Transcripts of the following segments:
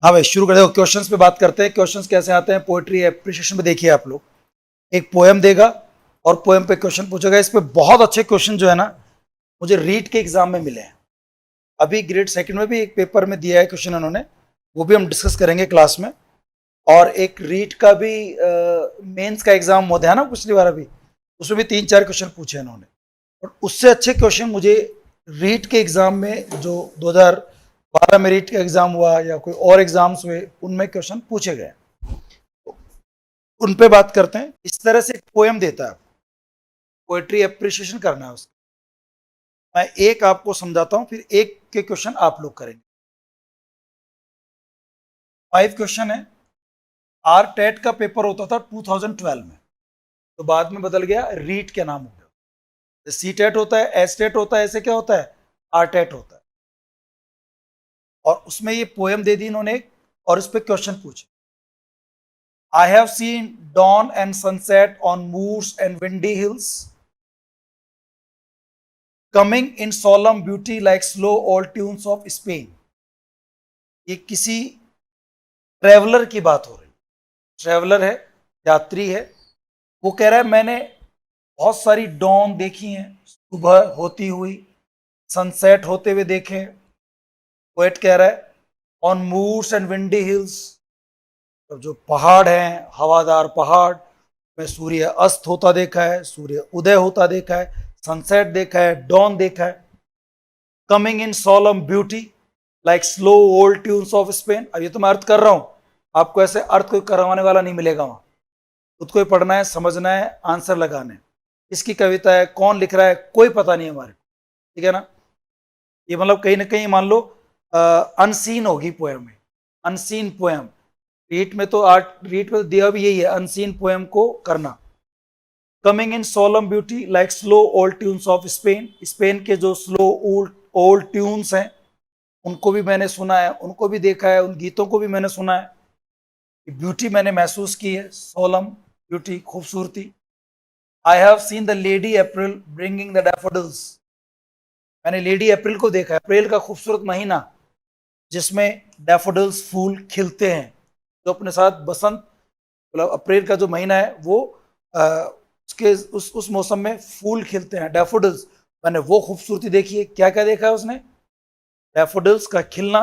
हाँ भाई, शुरू कर दो। क्वेश्चंस पे बात करते हैं। क्वेश्चंस कैसे आते हैं पोएट्री एप्रिसिएशन में? देखिए आप लोग, एक पोएम देगा और पोएम पे क्वेश्चन पूछेगा। इस पे बहुत अच्छे क्वेश्चन जो है ना, मुझे रीट के एग्जाम में मिले हैं। अभी ग्रेड सेकंड में भी एक पेपर में दिया है क्वेश्चन उन्होंने, वो भी हम डिस्कस करेंगे क्लास में। और एक रीट का भी मेंस का एग्जाम होता है ना पिछली बार, अभी उसमें भी 3-4 क्वेश्चन पूछे इन्होंने। और उससे अच्छे क्वेश्चन मुझे रीट के एग्जाम में, जो 2012 में रीट का एग्जाम हुआ या कोई और एग्जाम्स हुए, उनमें क्वेश्चन पूछे गए। तो उन पे बात करते हैं। इस तरह से एक पोएम देता है, पोएट्री अप्रिशिएशन करना है उसका। मैं एक आपको समझाता हूं, फिर एक के क्वेश्चन आप लोग करेंगे। 5 क्वेश्चन है। आर टेट का पेपर होता था 2012 में, तो बाद में बदल गया, रीट के नाम हो गया। सी टेट होता है, एस टेट होता है, ऐसे क्या होता है, आर टेट होता है। और उसमें ये पोएम दे दी इन्होंने और इस पे क्वेश्चन पूछे। I have seen dawn and sunset on moors and windy hills, coming in solemn beauty like slow old tunes of Spain. ये किसी ट्रेवलर की बात हो रही। ट्रेवलर है, यात्री है। वो कह रहा है मैंने बहुत सारी डॉन देखी हैं, सुबह होती हुई, सनसेट होते हुए देखे। पोएट कह रहा है on moors and windy hills, तो जो पहाड़ हैं, हवादार पहाड़ में सूर्य अस्त होता देखा है, सूर्य उदय होता देखा है, सनसेट देखा है, डॉन देखा है। Coming in solemn beauty like slow old tunes of Spain. अब ये तो मैं अर्थ कर रहा हूं, आपको ऐसे अर्थ कोई करवाने वाला नहीं मिलेगा वहां। खुद को ही पढ़ना है, समझना है, आंसर लगाने। इसकी कविता है, कौन लिख रहा है, कोई पता नहीं हमारे को, ठीक है ना। ये मतलब कहीं ना कहीं मान लो अनसीन होगी पोएम में, अनसीन पोएम। रीट में तो रीट में तो दिया भी यही है, अनसीन पोएम को करना। Coming in solemn beauty like slow old tunes of Spain. Spain के जो स्लो ओल्ड ट्यून्स हैं, उनको भी मैंने सुना है, उनको भी देखा है, उन गीतों को भी मैंने सुना है। ब्यूटी मैंने महसूस की है, सोलम ब्यूटी, खूबसूरती। I have seen the lady April bringing the daffodils. मैंने लेडी अप्रैल को देखा है, अप्रैल का खूबसूरत महीना जिसमें डैफोडिल्स फूल खिलते हैं, जो अपने साथ बसंत, मतलब अप्रैल का जो महीना है वो उसके उस मौसम में फूल खिलते हैं, डैफोडिल्स। मैंने वो खूबसूरती देखी है। क्या क्या देखा है उसने? डैफोडिल्स का खिलना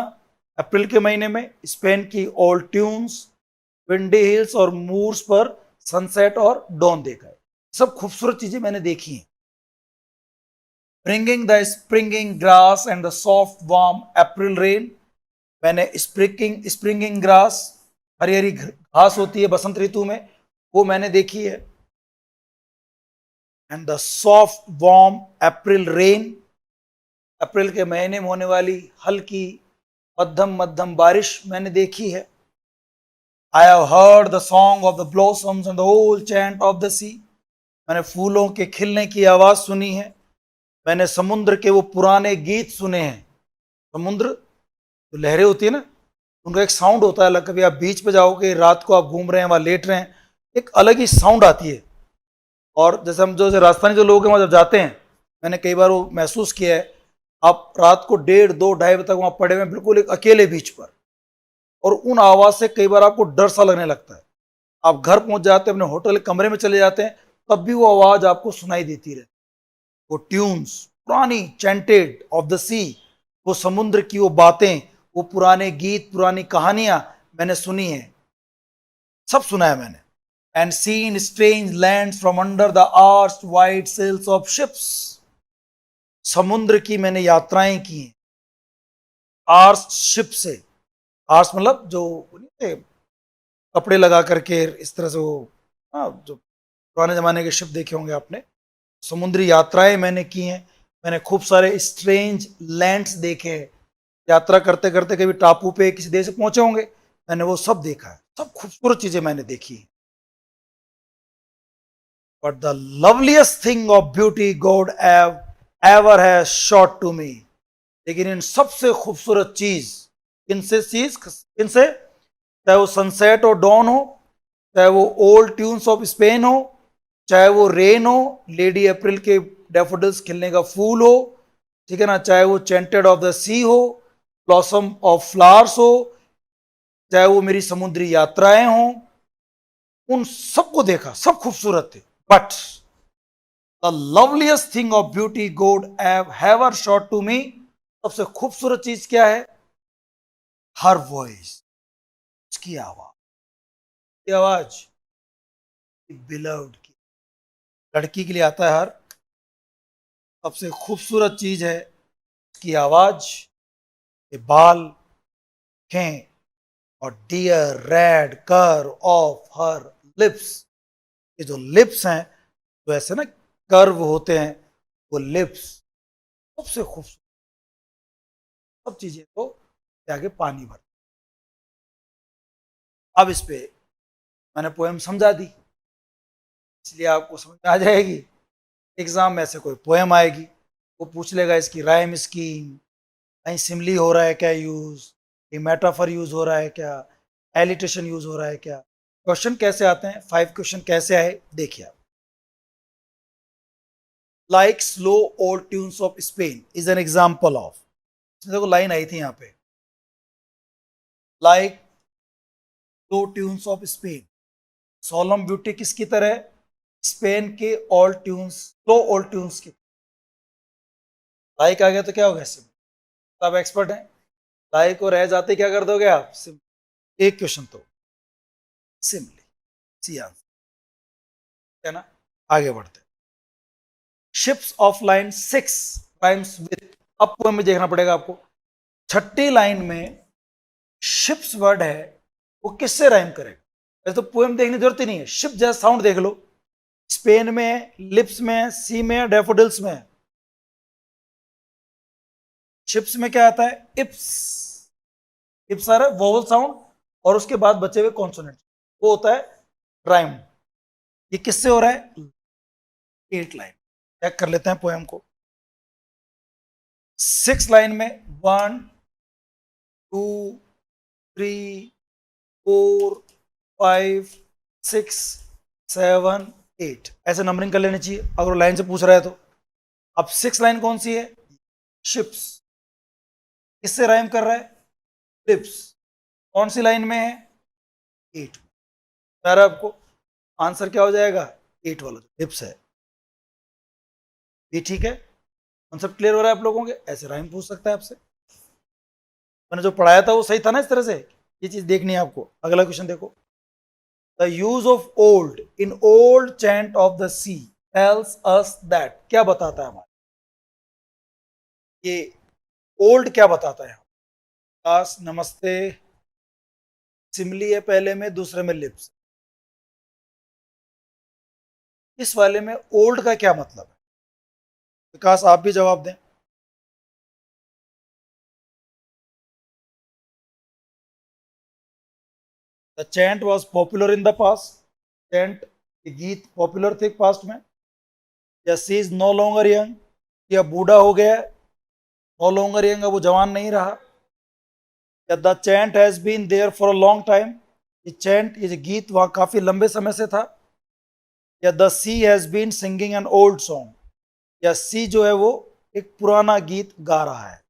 अप्रैल के महीने में, स्पेन की ओल्ड ट्यून्स, विंडी हिल्स और मूर्स पर सनसेट और डॉन देखा है। सब खूबसूरत चीजें मैंने देखी हैं। Bringing the springing grass and the soft warm April rain. मैंने स्प्रिंगिंग ग्रास, हरी हरी घास होती है बसंत ऋतु में, वो मैंने देखी है। And the soft warm April rain, April के महीने में होने वाली हल्की मध्यम मध्यम बारिश मैंने देखी है। I have heard the song of the blossoms and the old chant of the sea. मैंने फूलों के खिलने की आवाज सुनी है। मैंने समुद्र के वो पुराने गीत सुने हैं। समुद्र जो लहरें होती है ना, उनका एक साउंड होता है अलग। कभी आप बीच पे जाओगे, रात को आप घूम रहे हैं, वहां लेट रहे हैं, एक अलग ही साउंड आती है। और जैसे हम जो राजस्थानी जो लोग हैं वहां जब जाते हैं, मैंने कई बार वो महसूस किया है। आप रात को 1:30-2-2:30 बजे तक वहां पड़े हुए, बिल्कुल एक अकेले बीच पर, और उन आवाज से कई बार आपको डर सा लगने लगता है। आप घर पहुंच जाते हैं, अपने होटल कमरे में चले जाते हैं, तब भी वो आवाज आपको सुनाई देती रहे। वो ट्यून्स, पुरानी चैंटेड ऑफ द सी, वो समुद्र की वो बातें, वो पुराने गीत, पुरानी कहानियां मैंने सुनी है, सब सुना है मैंने। And seen strange lands from under the arched white sails of ships. समुद्र की मैंने यात्राएं की हैं, आर्च शिप से। आर्च मतलब जो कपड़े लगा करके इस तरह से वो, जो पुराने जमाने के शिप देखे होंगे आपने। समुद्री यात्राएं मैंने की हैं। मैंने खूब सारे स्ट्रेंज लैंड्स देखे हैं। यात्रा करते करते कभी टापू पे किसी देश से पहुंचे होंगे, मैंने वो सब देखा है। सब खूबसूरत चीजें मैंने देखी हैं। But the loveliest thing of beauty God ever has shot to me. लेकिन इन सबसे खूबसूरत चीज, किनसे, चाहे वो सनसेट और डॉन हो, चाहे वो ओल्ड ट्यून्स ऑफ स्पेन हो, चाहे वो रेन हो, लेडी अप्रैल के डैफोडिल्स खिलने का फूल हो, ठीक है ना, चाहे वो चेंटेड ऑफ द सी हो, ब्लॉसम ऑफ फ्लावर्स हो, चाहे वो मेरी समुद्री यात्राएं हों, उन सबको देखा, सब खूबसूरत थे, but the loveliest thing of beauty God have shot to me, सबसे खूबसूरत चीज क्या है? हर वॉइस, उसकी आवाज, की आवाज, बिलव्ड की, लड़की के लिए आता है हर, सबसे खूबसूरत चीज है उसकी आवाज, के बाल, आंखें, और dear red curve of her lips, ये जो लिप्स हैं, तो ऐसे ना कर्व होते हैं, वो लिप्स सबसे खूबसूरत, सब चीजें तो आगे पानी भर। अब इस पे मैंने पोएम समझा दी, इसलिए आपको समझ में आ जाएगी। एग्जाम में से कोई पोएम आएगी, वो पूछ लेगा इसकी राइम स्कीम, कहीं सिमली हो रहा है क्या यूज, ये मेटाफर यूज हो रहा है क्या, एलिटेशन यूज हो रहा है क्या। क्वेश्चन कैसे आते हैं, 5 क्वेश्चन कैसे आए देखिए आप। Like slow old tunes of Spain is an example of, देखो लाइन आई थी यहाँ पे, like slow tunes of Spain, solemn beauty किसकी तरह? स्पेन के old tunes, slow old tunes की। लाइक आ गया तो क्या हो गया? सिम, आप एक्सपर्ट हैं, लाइक को रह जाते क्या कर दोगे आप? सिम, एक क्वेश्चन तो सिमली, सी आंसर है ना। आगे बढ़ते, ships of line 6 rhymes with, अब पोएम में देखना पड़ेगा आपको, छठी लाइन में शिप्स वर्ड है, वो किससे राइम करेगा? वैसे तो पोएम देखने की जरूरत ही नहीं है, शिप जैसा साउंड देख लो, स्पेन में, लिप्स में, सी में, डेफोडिल्स में। शिप्स में क्या आता है? इप्स, इप्स आ रहा है वोवल साउंड, और उसके बाद बचे हुए कॉन्सोनेंट, वो होता है राइम। ये किससे हो रहा है? 8 लाइन, चेक कर लेते हैं पोएम को। 6 लाइन में 1 2 3 4 5 6 7 8, ऐसे नंबरिंग कर लेनी चाहिए अगर लाइन से पूछ रहा है तो। अब 6 लाइन कौन सी है? शिप्स, किससे राइम कर रहा है? लिप्स, कौन सी लाइन में है? 8। आपको आंसर क्या हो जाएगा? 8 वाला लिप्स है, ये ठीक है। कॉन्सेप्ट क्लियर हो रहा है आप लोगों के? ऐसे राइम पूछ सकता है आपसे, मैंने जो पढ़ाया था वो सही था ना? इस तरह से ये चीज देखनी है आपको। अगला क्वेश्चन देखो, the use of old in old chant of the sea tells us that, क्या बताता है हमारे, ये ओल्ड क्या बताता है? काश, नमस्ते, सिमली है पहले में, दूसरे में लिप्स, इस वाले में ओल्ड का क्या मतलब है? विकास आप भी जवाब दें। The chant was popular in the past, chant गीत पॉपुलर थे पास्ट में, या सी इज नो लॉन्गर यंग, या बूढ़ा हो गया, नो लॉन्गर यंग, वो जवान नहीं रहा, या the chant has been there for a long time, ये चैंट, ये गीत वहां काफी लंबे समय से था, या the sea has been singing an old song, या सी जो है वो एक पुराना गीत गा रहा है।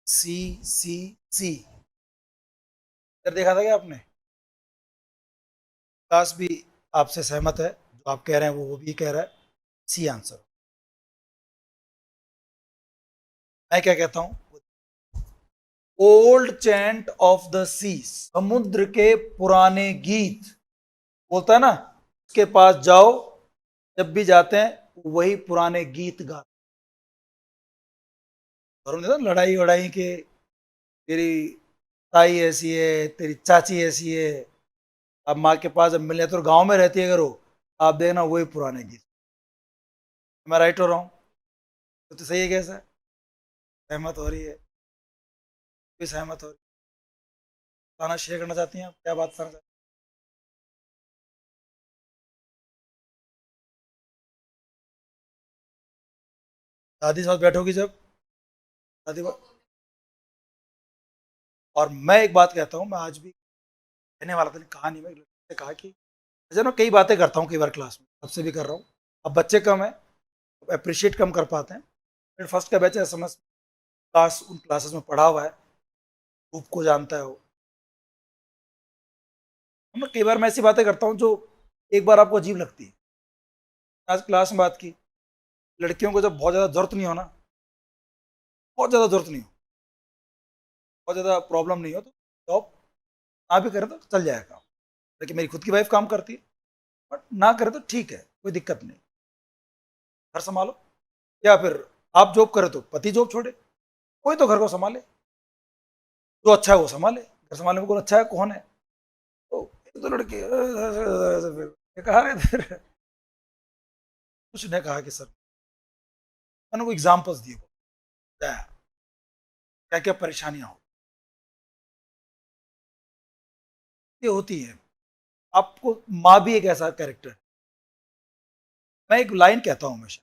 सी सी सी, इधर देखा था क्या आपने? विकास भी आपसे सहमत है, जो आप कह रहे हैं वो भी कह रहा है, सी आंसर। मैं क्या कहता हूं? ओल्ड चैंट ऑफ द सी, समुद्र के पुराने गीत, बोलता है ना, उसके पास जाओ, जब भी जाते हैं वही पुराने गीत गा, लड़ाई वड़ाई के, तेरी ताई ऐसी है, तेरी चाची ऐसी है, अब माँ के पास जब मिलने, तो गांव में रहती है अगर वो, आप देखना वही पुराने गीत। मैं राइट हो रहा हूँ? तो सही है कैसा? सहमत हो रही है? भी सहमत हो रही है? बताना, शेयर करना चाहती हैं आप, क्या बात करना चाहती हैं? दादी साथ बैठोगी जब, दादी और मैं एक बात कहता हूँ, मैं आज भी कहने वाला था, कहा नहीं, मैं ने कहा कि ऐसे ना कई बातें करता हूँ कई बार क्लास में, सबसे भी कर रहा हूँ, अब बच्चे कम है, अप्रिशिएट कम कर पाते हैं, फिर फर्स्ट का बैच है, समझ उन क्लासेस में पढ़ा हुआ है, ग्रुप को जानता है वो। हम कई बार मैं ऐसी बातें करता हूँ जो एक बार आपको अजीब लगती है। आज क्लास में बात की, लड़कियों को जब बहुत ज़्यादा जरूरत नहीं हो ना, बहुत ज़्यादा जरूरत नहीं हो, बहुत ज़्यादा प्रॉब्लम नहीं हो, तो जॉब ना भी करें तो चल जाएगा काम। लेकिन मेरी खुद की वाइफ काम करती है, बट ना करे तो ठीक है, कोई दिक्कत नहीं, घर संभालो। या फिर आप जॉब करें तो पति जॉब छोड़े, कोई तो घर को संभाले, जो अच्छा है वो संभाले। घर संभालने में कौन अच्छा है, कौन है? तो एक तो लड़के ये कहा है फिर कुछ ने कहा कि सर, मैंने को एग्जाम्पल्स दिए, क्या क्या परेशानियां हो ये होती है। आपको माँ भी एक ऐसा कैरेक्टर है। मैं एक लाइन कहता हूँ हमेशा,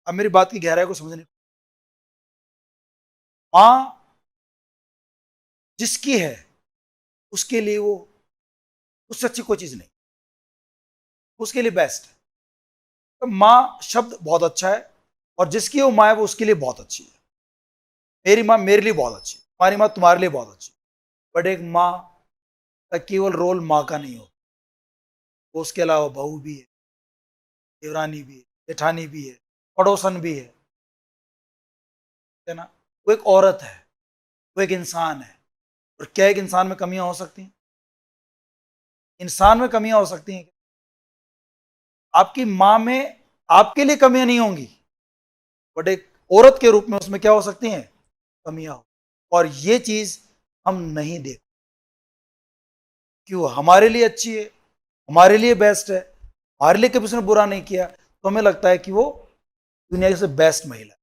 अब मेरी बात की गहराई को समझने, माँ जिसकी है उसके लिए वो, उससे अच्छी कोई चीज नहीं, उसके लिए बेस्ट है। तो माँ शब्द बहुत अच्छा है, और जिसकी वो माँ है वो उसके लिए बहुत अच्छी है। मेरी माँ मेरे लिए बहुत अच्छी है, तुम्हारी माँ तुम्हारे लिए बहुत अच्छी है। बट एक माँ का केवल रोल माँ का नहीं हो, वो उसके अलावा बहू भी है, देवरानी भी है, जेठानी भी है, पड़ोसन भी है ना। वो एक औरत है, वो एक इंसान है। और क्या एक इंसान में कमियां हो सकती हैं? इंसान में कमियां हो सकती हैं। आपकी माँ में आपके लिए कमियां नहीं होंगी, बट एक औरत के रूप में उसमें क्या हो सकती हैं? कमियां हो। और ये चीज हम नहीं देख, कि वो हमारे लिए अच्छी है, हमारे लिए बेस्ट है, हमारे लिए कभी उसने बुरा नहीं किया, तो हमें लगता है कि वो दुनिया से बेस्ट महिला है।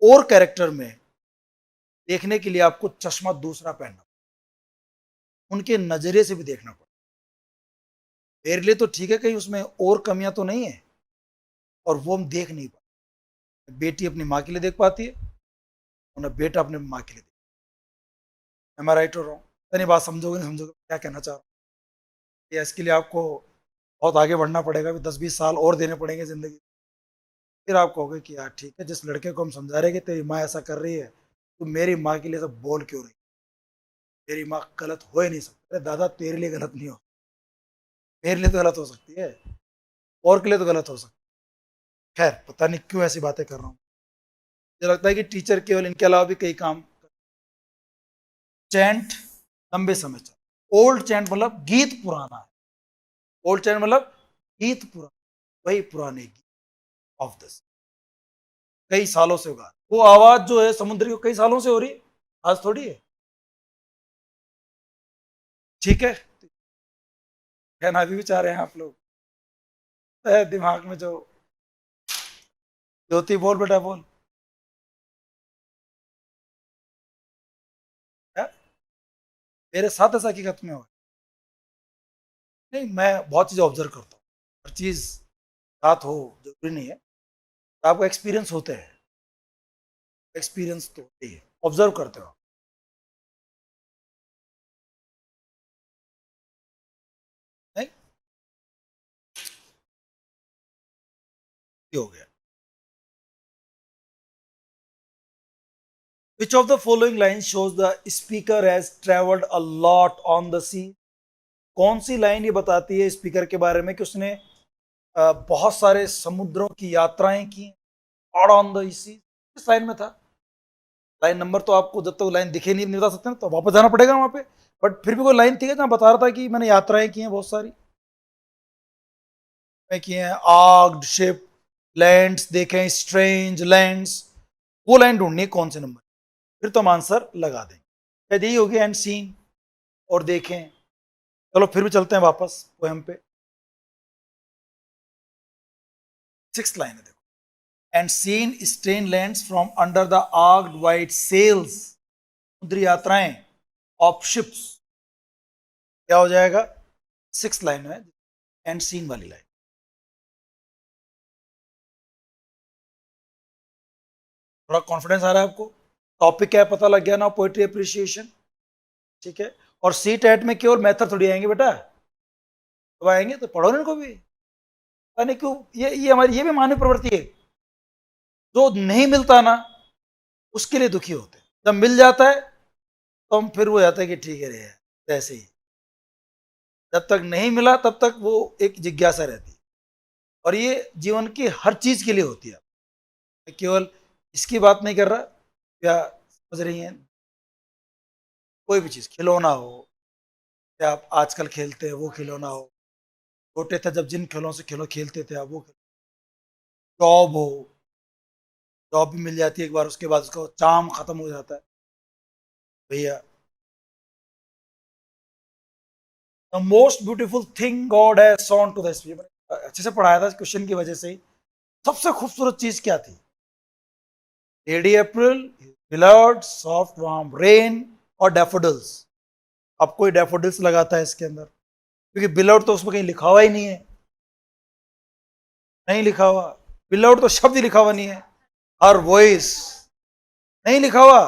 और कैरेक्टर में देखने के लिए आपको चश्मा दूसरा पहनना, उनके नजरिए से भी देखना पड़ता। मेरे लिए तो ठीक है, कहीं उसमें और कमियां तो नहीं है, और वो हम देख नहीं पाते। बेटी अपनी माँ के लिए देख पाती है, और ना बेटा अपने माँ के लिए देख। मैं राइट हो रहा हूँ? नहीं, बात समझोगे नहीं समझोगे क्या कहना चाह रहा हूँ? ये इसके लिए आपको बहुत आगे बढ़ना पड़ेगा, 10-20 साल और देने पड़ेंगे जिंदगी। फिर आप कहोगे कि यार ठीक है, जिस लड़के को हम समझा रहे हैं कि तेरी माँ ऐसा कर रही है, तो मेरी माँ के लिए सब बोल क्यों रही? मेरी माँ गलत हो ही नहीं सकती। अरे दादा, तेरे लिए गलत नहीं हो, मेरे लिए तो गलत हो सकती है, और के लिए तो गलत हो सकती है। खैर, पता नहीं क्यों ऐसी बातें कर रहा हूँ। मुझे लगता है कि टीचर केवल इनके अलावा भी कई काम। चैंट लंबे समय चला, ओल्ड चैंट मतलब गीत पुराना है। ओल्ड चैंट मतलब गीत पुराना, वही पुराने गीत ऑफ दिस, कई सालों से होगा वो आवाज जो है समुद्र की, कई सालों से हो रही है, आज थोड़ी है। ठीक है, कहना भी चाह रहे हैं आप लोग, दिमाग में जो ज्योति, बोल बेटा बोल। है? मेरे साथ ऐसा हकीकत में हो? नहीं, मैं बहुत चीज़ ऑब्जर्व करता हूँ, हर चीज़ साथ हो जरूरी नहीं है। तो आपको एक्सपीरियंस होते हैं, एक्सपीरियंस तो होते ही है, ऑब्जर्व करते हो। नहीं, ये हो गया। Which of the following line shows the speaker has travelled a lot on the sea? कौन सी लाइन ये बताती है स्पीकर के बारे में कि उसने बहुत सारे समुद्रों की यात्राएं की, और ऑन द सी? किस लाइन में था? लाइन नंबर तो आपको जब तक लाइन दिखे नहीं बता सकते ना, तो वापस जाना पड़ेगा वहां पे। बट फिर भी कोई लाइन थी जहाँ बता रहा था कि मैंने यात्राएं की हैं बहुत सारी, मैं किए हैं, आर्क्ड शिप, लैंड्स देखे, स्ट्रेंज लैंड्स। वो लाइन ढूंढनी है कौन से नंबर, फिर तो हम आंसर लगा देंगे। शायद यही होगी, एंड सीन और देखें। चलो फिर भी चलते हैं वापस पोएम पे। 6th लाइन है, देखो। And seen strange lands from under the arched white sails, समुद्री यात्राएं ऑफ शिप्स। क्या हो जाएगा? 6th लाइन में एंड सीन वाली लाइन। थोड़ा कॉन्फिडेंस आ रहा है आपको? टॉपिक क्या है पता लग गया ना, पोएट्री अप्रिसिएशन। ठीक है, और सी टेट में केवल मेथड थोड़ी आएंगे बेटा, तो आएंगे तो पढ़ो ना इनको भी। पता नहीं क्यों ये हमारी ये भी मानव प्रवृत्ति है, जो नहीं मिलता ना उसके लिए दुखी होते हैं। जब मिल जाता है तो हम फिर वो जाता है कि ठीक है रे, ऐसे ही। जब तक नहीं मिला तब तक वो एक जिज्ञासा रहती है, और ये जीवन की हर चीज के लिए होती है। मैं केवल इसकी बात नहीं कर रहा, क्या समझ रही हैं? कोई भी चीज, खिलौना हो, या आप आजकल खेलते हैं वो खिलौना हो, छोटे थे जब जिन खिलौनों से खेलते थे आप वो, जॉब हो, जॉब भी मिल जाती है एक बार, उसके बाद उसका चार्म खत्म हो जाता है भैया। The most beautiful thing God has shone to the speed, अच्छे से पढ़ाया था क्वेश्चन की वजह से ही। सबसे खूबसूरत चीज क्या थी? लेडी अप्रैल, बिलर्ड, सॉफ्ट वार्म रेन, और डैफोडिल्स। अब कोई डैफोडिल्स लगाता है इसके अंदर? क्योंकि बिलर्ड तो उसमें कहीं लिखा हुआ ही नहीं है, नहीं लिखा हुआ। बिलर्ड तो शब्द ही लिखा हुआ नहीं है। हर वॉइस नहीं लिखा हुआ,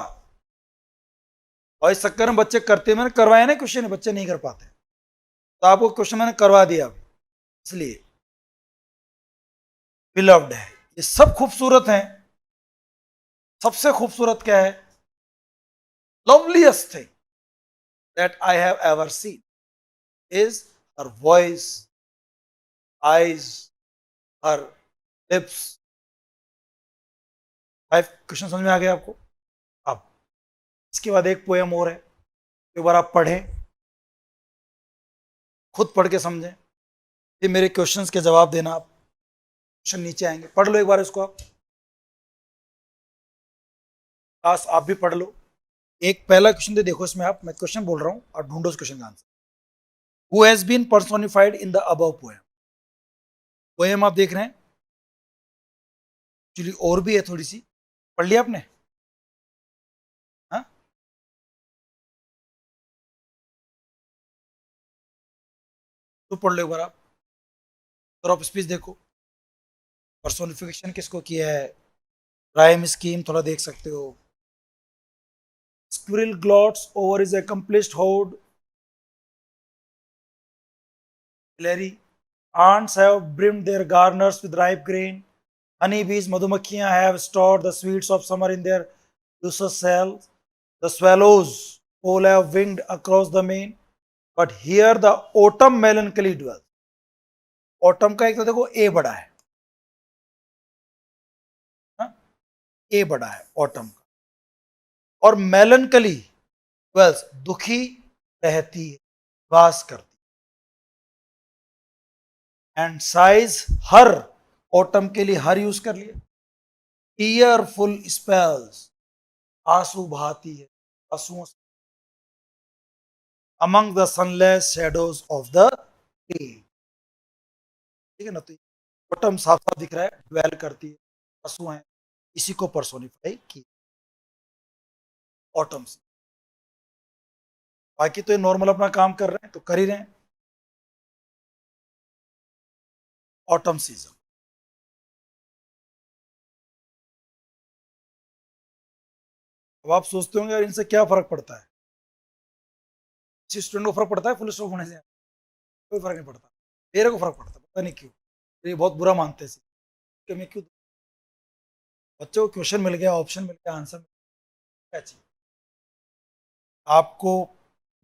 और इस चक्कर में बच्चे करते, मैंने करवाया ना क्वेश्चन, बच्चे नहीं कर पाते, तो आपको क्वेश्चन मैंने करवा दिया अभी, इसलिए बिलव्ड है। ये सब खूबसूरत हैं। सबसे खूबसूरत क्या है? Loveliest thing that I have ever seen is her voice, eyes, her lips. 5 question समझ में आ गया आपको? अब इसके बाद एक पोएम और है, एक बार आप पढ़ें, खुद पढ़ के समझें, फिर मेरे क्वेश्चंस के जवाब देना। आप क्वेश्चन नीचे आएंगे, पढ़ लो एक बार इसको आप, काश आप भी पढ़ लो। एक पहला क्वेश्चन दे देखो इसमें, आप, मैं क्वेश्चन बोल रहा हूं और ढूंढो उस क्वेश्चन का answer. Who has been personified in the above poem? Poem आप देख रहे हैं, एक्चुअली और भी है थोड़ी सी, पढ़ लिया आपने? हाँ, तो पढ़ लो एक बार आप, ड्रॉप स्पीच देखो, पर्सोनिफिकेशन किसको किया है, राइम स्कीम थोड़ा देख सकते हो। Squirrel gloats over his accomplished hoard. Larry, ants have brimmed their garners with ripe grain. Honeybees, madhumakhiyan have stored the sweets of summer in their useless cells. The swallows all have winged across the main. But here the autumn melancholy dwells. Autumn का एक तो देखो ए बड़ा है, हाँ? ए बड़ा है autumn का, और मेलनकली ट्वेल्स दुखी रहती है, वास करती। एंड साइज हर, ऑटम के लिए हर यूज कर लिया। टीयरफुल स्पेल्स, आंसू बहाती है, आंसुओं से। Among the sunless shadows of the day, ठीक है ना? तो ऑटम साफ साफ दिख रहा है, ड्वेल करती है, आंसू है, इसी को पर्सोनिफाई की ऑटम से। बाकी तो ये नॉर्मल अपना काम कर रहे हैं, तो कर ही रहे हैं। ऑटम सीजन, अब आप सोचते होंगे यार इनसे क्या फर्क पड़ता है? किसी स्टूडेंट को फर्क पड़ता है फुल स्टॉप होने से? कोई फर्क नहीं पड़ता। मेरे को फर्क पड़ता है, पता नहीं क्यों, ये बहुत बुरा मानते हैं कि मैं क्यों, बच्चों को क्वेश्चन मिल गया, ऑप्शन मिल गया, आंसर मिल गया, क्या चाहिए आपको?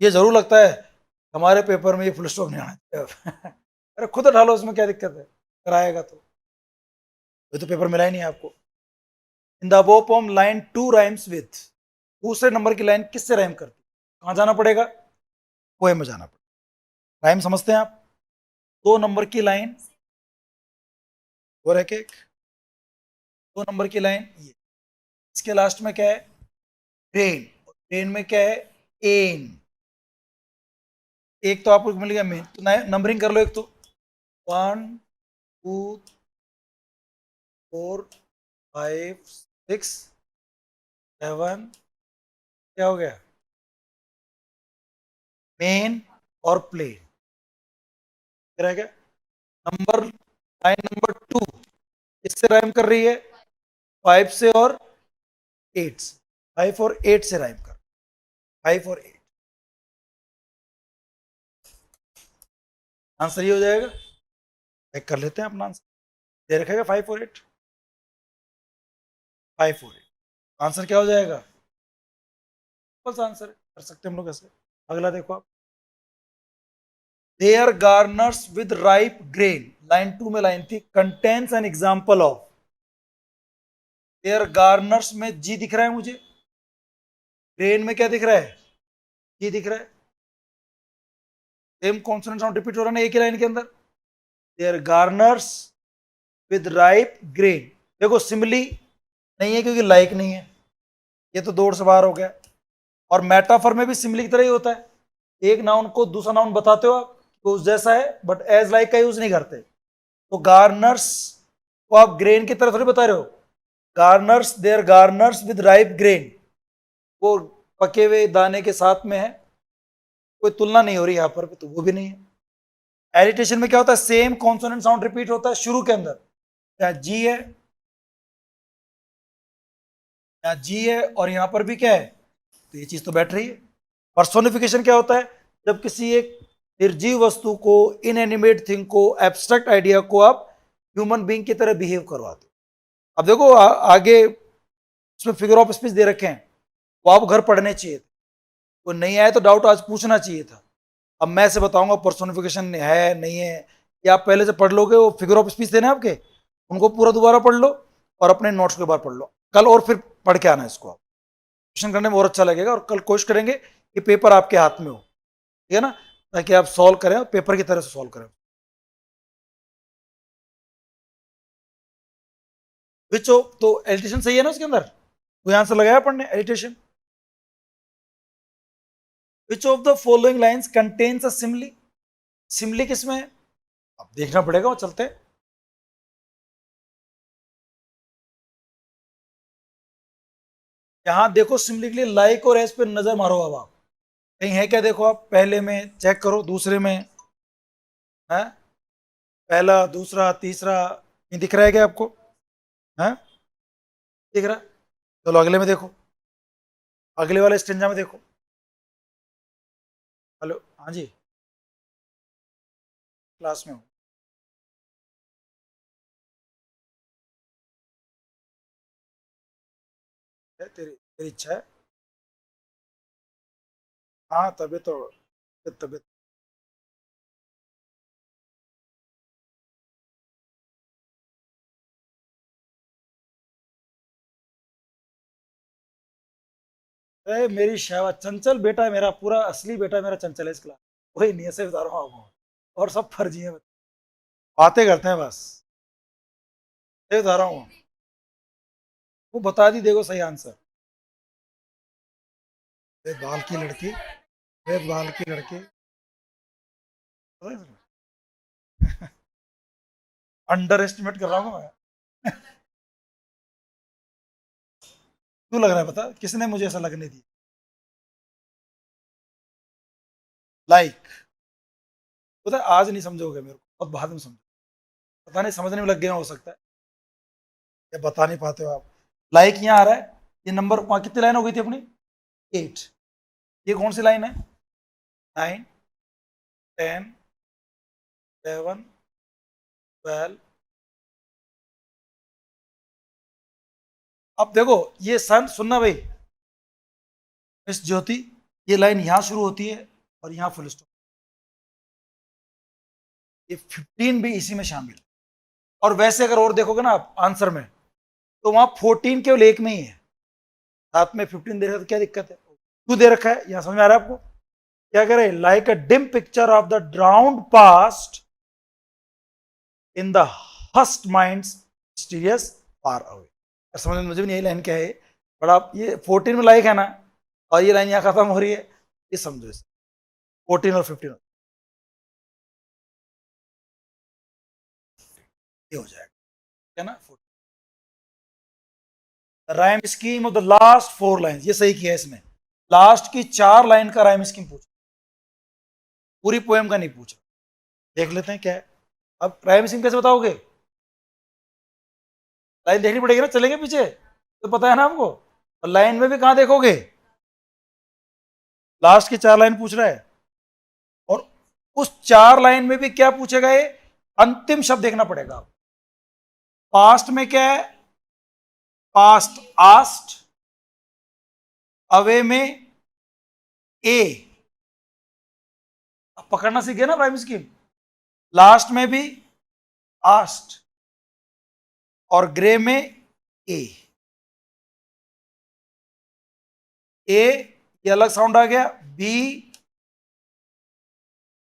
ये जरूर लगता है हमारे पेपर में ये फुल स्टॉप नहीं आना चाहिए। अरे खुद ढालो, उसमें क्या दिक्कत है, कराएगा तो। ये तो पेपर मिला ही नहीं आपको। इन the above poem line 2 rhymes with, दूसरे नंबर की लाइन किससे राइम करती? कहाँ जाना पड़ेगा? पोएम में जाना पड़ेगा। राइम समझते हैं आप? 2 नंबर की लाइन, और है कि 2 नंबर की लाइन ये, इसके लास्ट में क्या है? ट्रेन, ट्रेन में क्या है? एन। एक तो आपको मिल गया मेन, तो नंबरिंग कर लो। एक तो 1 2 4 5 6 7, क्या हो गया? मेन और प्लेन रह गया। नंबर, लाइन नंबर 2 इससे राइम कर रही है 5 से और 8 से, 5 और 8 से राइम कर, 5 और 8, आंसर ये हो जाएगा। चेक कर लेते हैं अपना आंसर, दे रखेगा 5 और 8, 5 और 8। आंसर क्या हो जाएगा? बस आंसर कर सकते हैं हम लोग ऐसे। अगला देखो आप, they are garners with ripe grain, line 2 में लाइन थी, contains an example of. They are garners में जी दिख रहा है मुझे, ग्रेन में क्या दिख रहा है? जी दिख रहा है। सेम कॉन्सोनेंट साउंड रिपीट हो रहा है ना एक ही लाइन के अंदर। They are garners with ripe grain. देखो सिमिली नहीं है क्योंकि लाइक नहीं है, ये तो दौड़ से बाहर हो गया। और मेटाफर में भी सिमिली की तरह ही होता है, एक नाउन को दूसरा नाउन बताते हो आप तो उस जैसा है, बट एज लाइक का यूज नहीं करते। तो गार्नर्स को आप ग्रेन की तरह थोड़ी बता रहे हो। गार्नर्स, देयर गार्नर्स विद राइप ग्रेन, वो पके हुए दाने के साथ में है, कोई तुलना नहीं हो रही यहाँ पर, तो वो भी नहीं है। एडिटेशन में क्या होता है? सेम कॉन्सोनेंट साउंड रिपीट होता है शुरू के अंदर। यहाँ जी है, यहाँ जी है, और यहाँ पर भी क्या है, तो ये चीज तो बैठ रही है। पर्सोनिफिकेशन क्या होता है? जब किसी एक निर्जीव वस्तु को, इनएनिमेट थिंग को, एब्स्ट्रैक्ट आइडिया को आप ह्यूमन बीइंग की तरह बिहेव करवाते हो। अब देखो आगे उसमें फिगर ऑफ स्पीच दे रखे हैं, वो आप घर पढ़ने चाहिए थे, वो नहीं आए तो डाउट आज पूछना चाहिए था। अब मैं से बताऊंगा पर्सोनिफिकेशन है नहीं है, या आप पहले से पढ़ लोगे, वो फिगर ऑफ स्पीच थे ना आपके, उनको पूरा दोबारा पढ़ लो और अपने नोट्स को एक बार पढ़ लो कल, और फिर पढ़ के आना इसको। आप क्वेश्चन करने में और अच्छा लगेगा, और कल कोशिश करेंगे कि पेपर आपके हाथ में हो, ठीक है ना, ताकि आप सॉल्व करें और पेपर की तरह से सॉल्व करें। विच ऑफ, तो एडिटेशन सही है ना उसके अंदर, कोई आंसर लगाया पढ़ने एडिटेशन। Which of the following lines contains a simile, simile किसमें है? अब देखना पड़ेगा, वो चलते हैं। यहां देखो सिमली के लिए लाइक और एस पे नजर मारो, अब आप कहीं है क्या, देखो आप पहले में चेक करो, दूसरे में है, पहला दूसरा तीसरा, ये दिख रहा है क्या आपको? है, दिख रहा है? चलो अगले में देखो, अगले वाले स्टेंजा में देखो। हेलो, हाँ जी, क्लास में हूँ। तेरी तेरी इच्छा है। हाँ तभी तो, तभी अरे मेरी शाबाश, चंचल बेटा है मेरा, पूरा असली बेटा मेरा चंचल है इस क्लास। वही नहीं, ऐसे बता रहा हूँ आपको, और सब फर्जी है, बातें करते हैं बस, ये बता रहा हूँ। वो बता दी, देखो सही आंसर। बाल की लड़की, बाल की लड़की, अंडर एस्टिमेट कर रहा हूँ मैं। क्यों लग रहा है पता, किसने मुझे ऐसा लगने दी? लाइक, पता है आज नहीं समझोगे मेरे को, बहुत बाद में समझो, पता नहीं समझने में लग गया हो सकता है, या बता नहीं पाते हो आप। लाइक यहाँ आ रहा है, ये नंबर वहां कितनी लाइन हो गई थी अपनी? 8। ये कौन सी लाइन है? 9, 10, 11, 12। अब देखो ये सन, सुनना भाई, मिस ज्योति, ये लाइन यहां शुरू होती है और यहां फुल स्टॉप, ये 15 भी इसी में शामिल है। और वैसे अगर और देखोगे ना आप आंसर में, तो वहां 14 केवल एक में ही है, साथ में 15 दे रखा है, तो क्या दिक्कत है? क्यों दे रखा है यहां समझ में आ रहा है आपको? क्या करे? Like a dim picture of the drowned past in the hushed mind's mysterious far away. समझ में मुझे भी नहीं, लाइन क्या है, बट आप ये 14 में लाइक है ना, और ये लाइन यहाँ खत्म हो रही है, ये समझो इसे, 14 और 15 ये हो जाएगा, है ना। Rhyme scheme of the last 4 line, ये सही किया है इसमें, लास्ट की 4 लाइन का राइम स्कीम पूछा, पूरी पोएम का नहीं पूछा। देख लेते हैं क्या है। अब राइम स्कीम कैसे बताओगे? लाइन देखनी पड़ेगी ना, चलेंगे पीछे तो पता है ना आपको, और लाइन में भी कहां देखोगे, लास्ट की 4 लाइन पूछ रहा है, और उस 4 लाइन में भी क्या पूछेगा, ये अंतिम शब्द देखना पड़ेगा। पास्ट में क्या है? पास्ट आस्ट, अवे में ए, अब पकड़ना सीख गए ना प्राइमरी स्कीम। लास्ट में भी आस्ट, और ग्रे में ए। ए ये अलग साउंड आ गया, बी,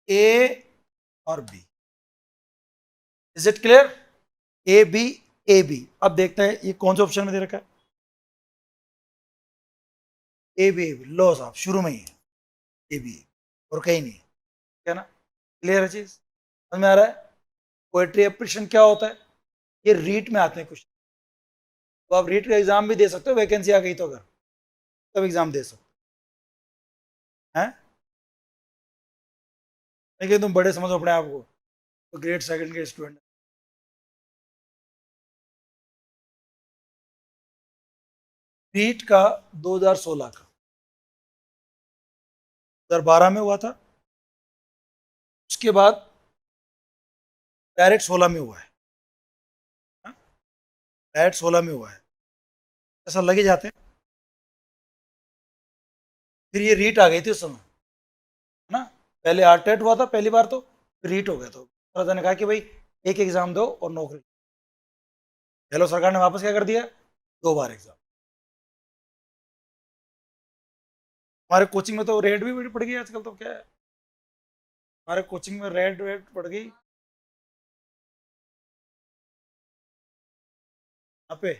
ए और B. Is it clear? A B, A B. अब देखते हैं ये कौन से ऑप्शन में दे रखा है। ए बी, ए बी लो साहब, शुरू में ही है ए बी, और कहीं नहीं है, क्या ना? क्लियर है चीज, समझ में आ रहा है? पोएट्री एप्रिशिएशन क्या होता है? ये रीट में आते हैं क्वेश्चन, तो आप रीट का एग्जाम भी दे सकते हो, वैकेंसी आ गई तो, अगर तब एग्जाम दे सकते हैं। लेकिन तुम बड़े समझो अपने आप को, तो ग्रेड सेकंड के स्टूडेंट। रीट का 2016 का, 2012 में हुआ था, उसके बाद डायरेक्ट 16 में हुआ है। डायरेक्ट 16 में हुआ है, ऐसा लगे जाते हैं। फिर ये रीट आ गई थी उस समय, है ना? पहले आरटेट हुआ था पहली बार, तो फिर रीट हो गया। तो राजा ने कहा कि भाई एक एग्जाम दो और नौकरी। हेलो सरकार ने वापस क्या कर दिया, 2 बार एग्जाम। हमारे कोचिंग में तो रेट भी बड़ी पड़ गई आजकल, तो क्या है, हमारे कोचिंग में रेट वेट पड़ गई यहाँ पे।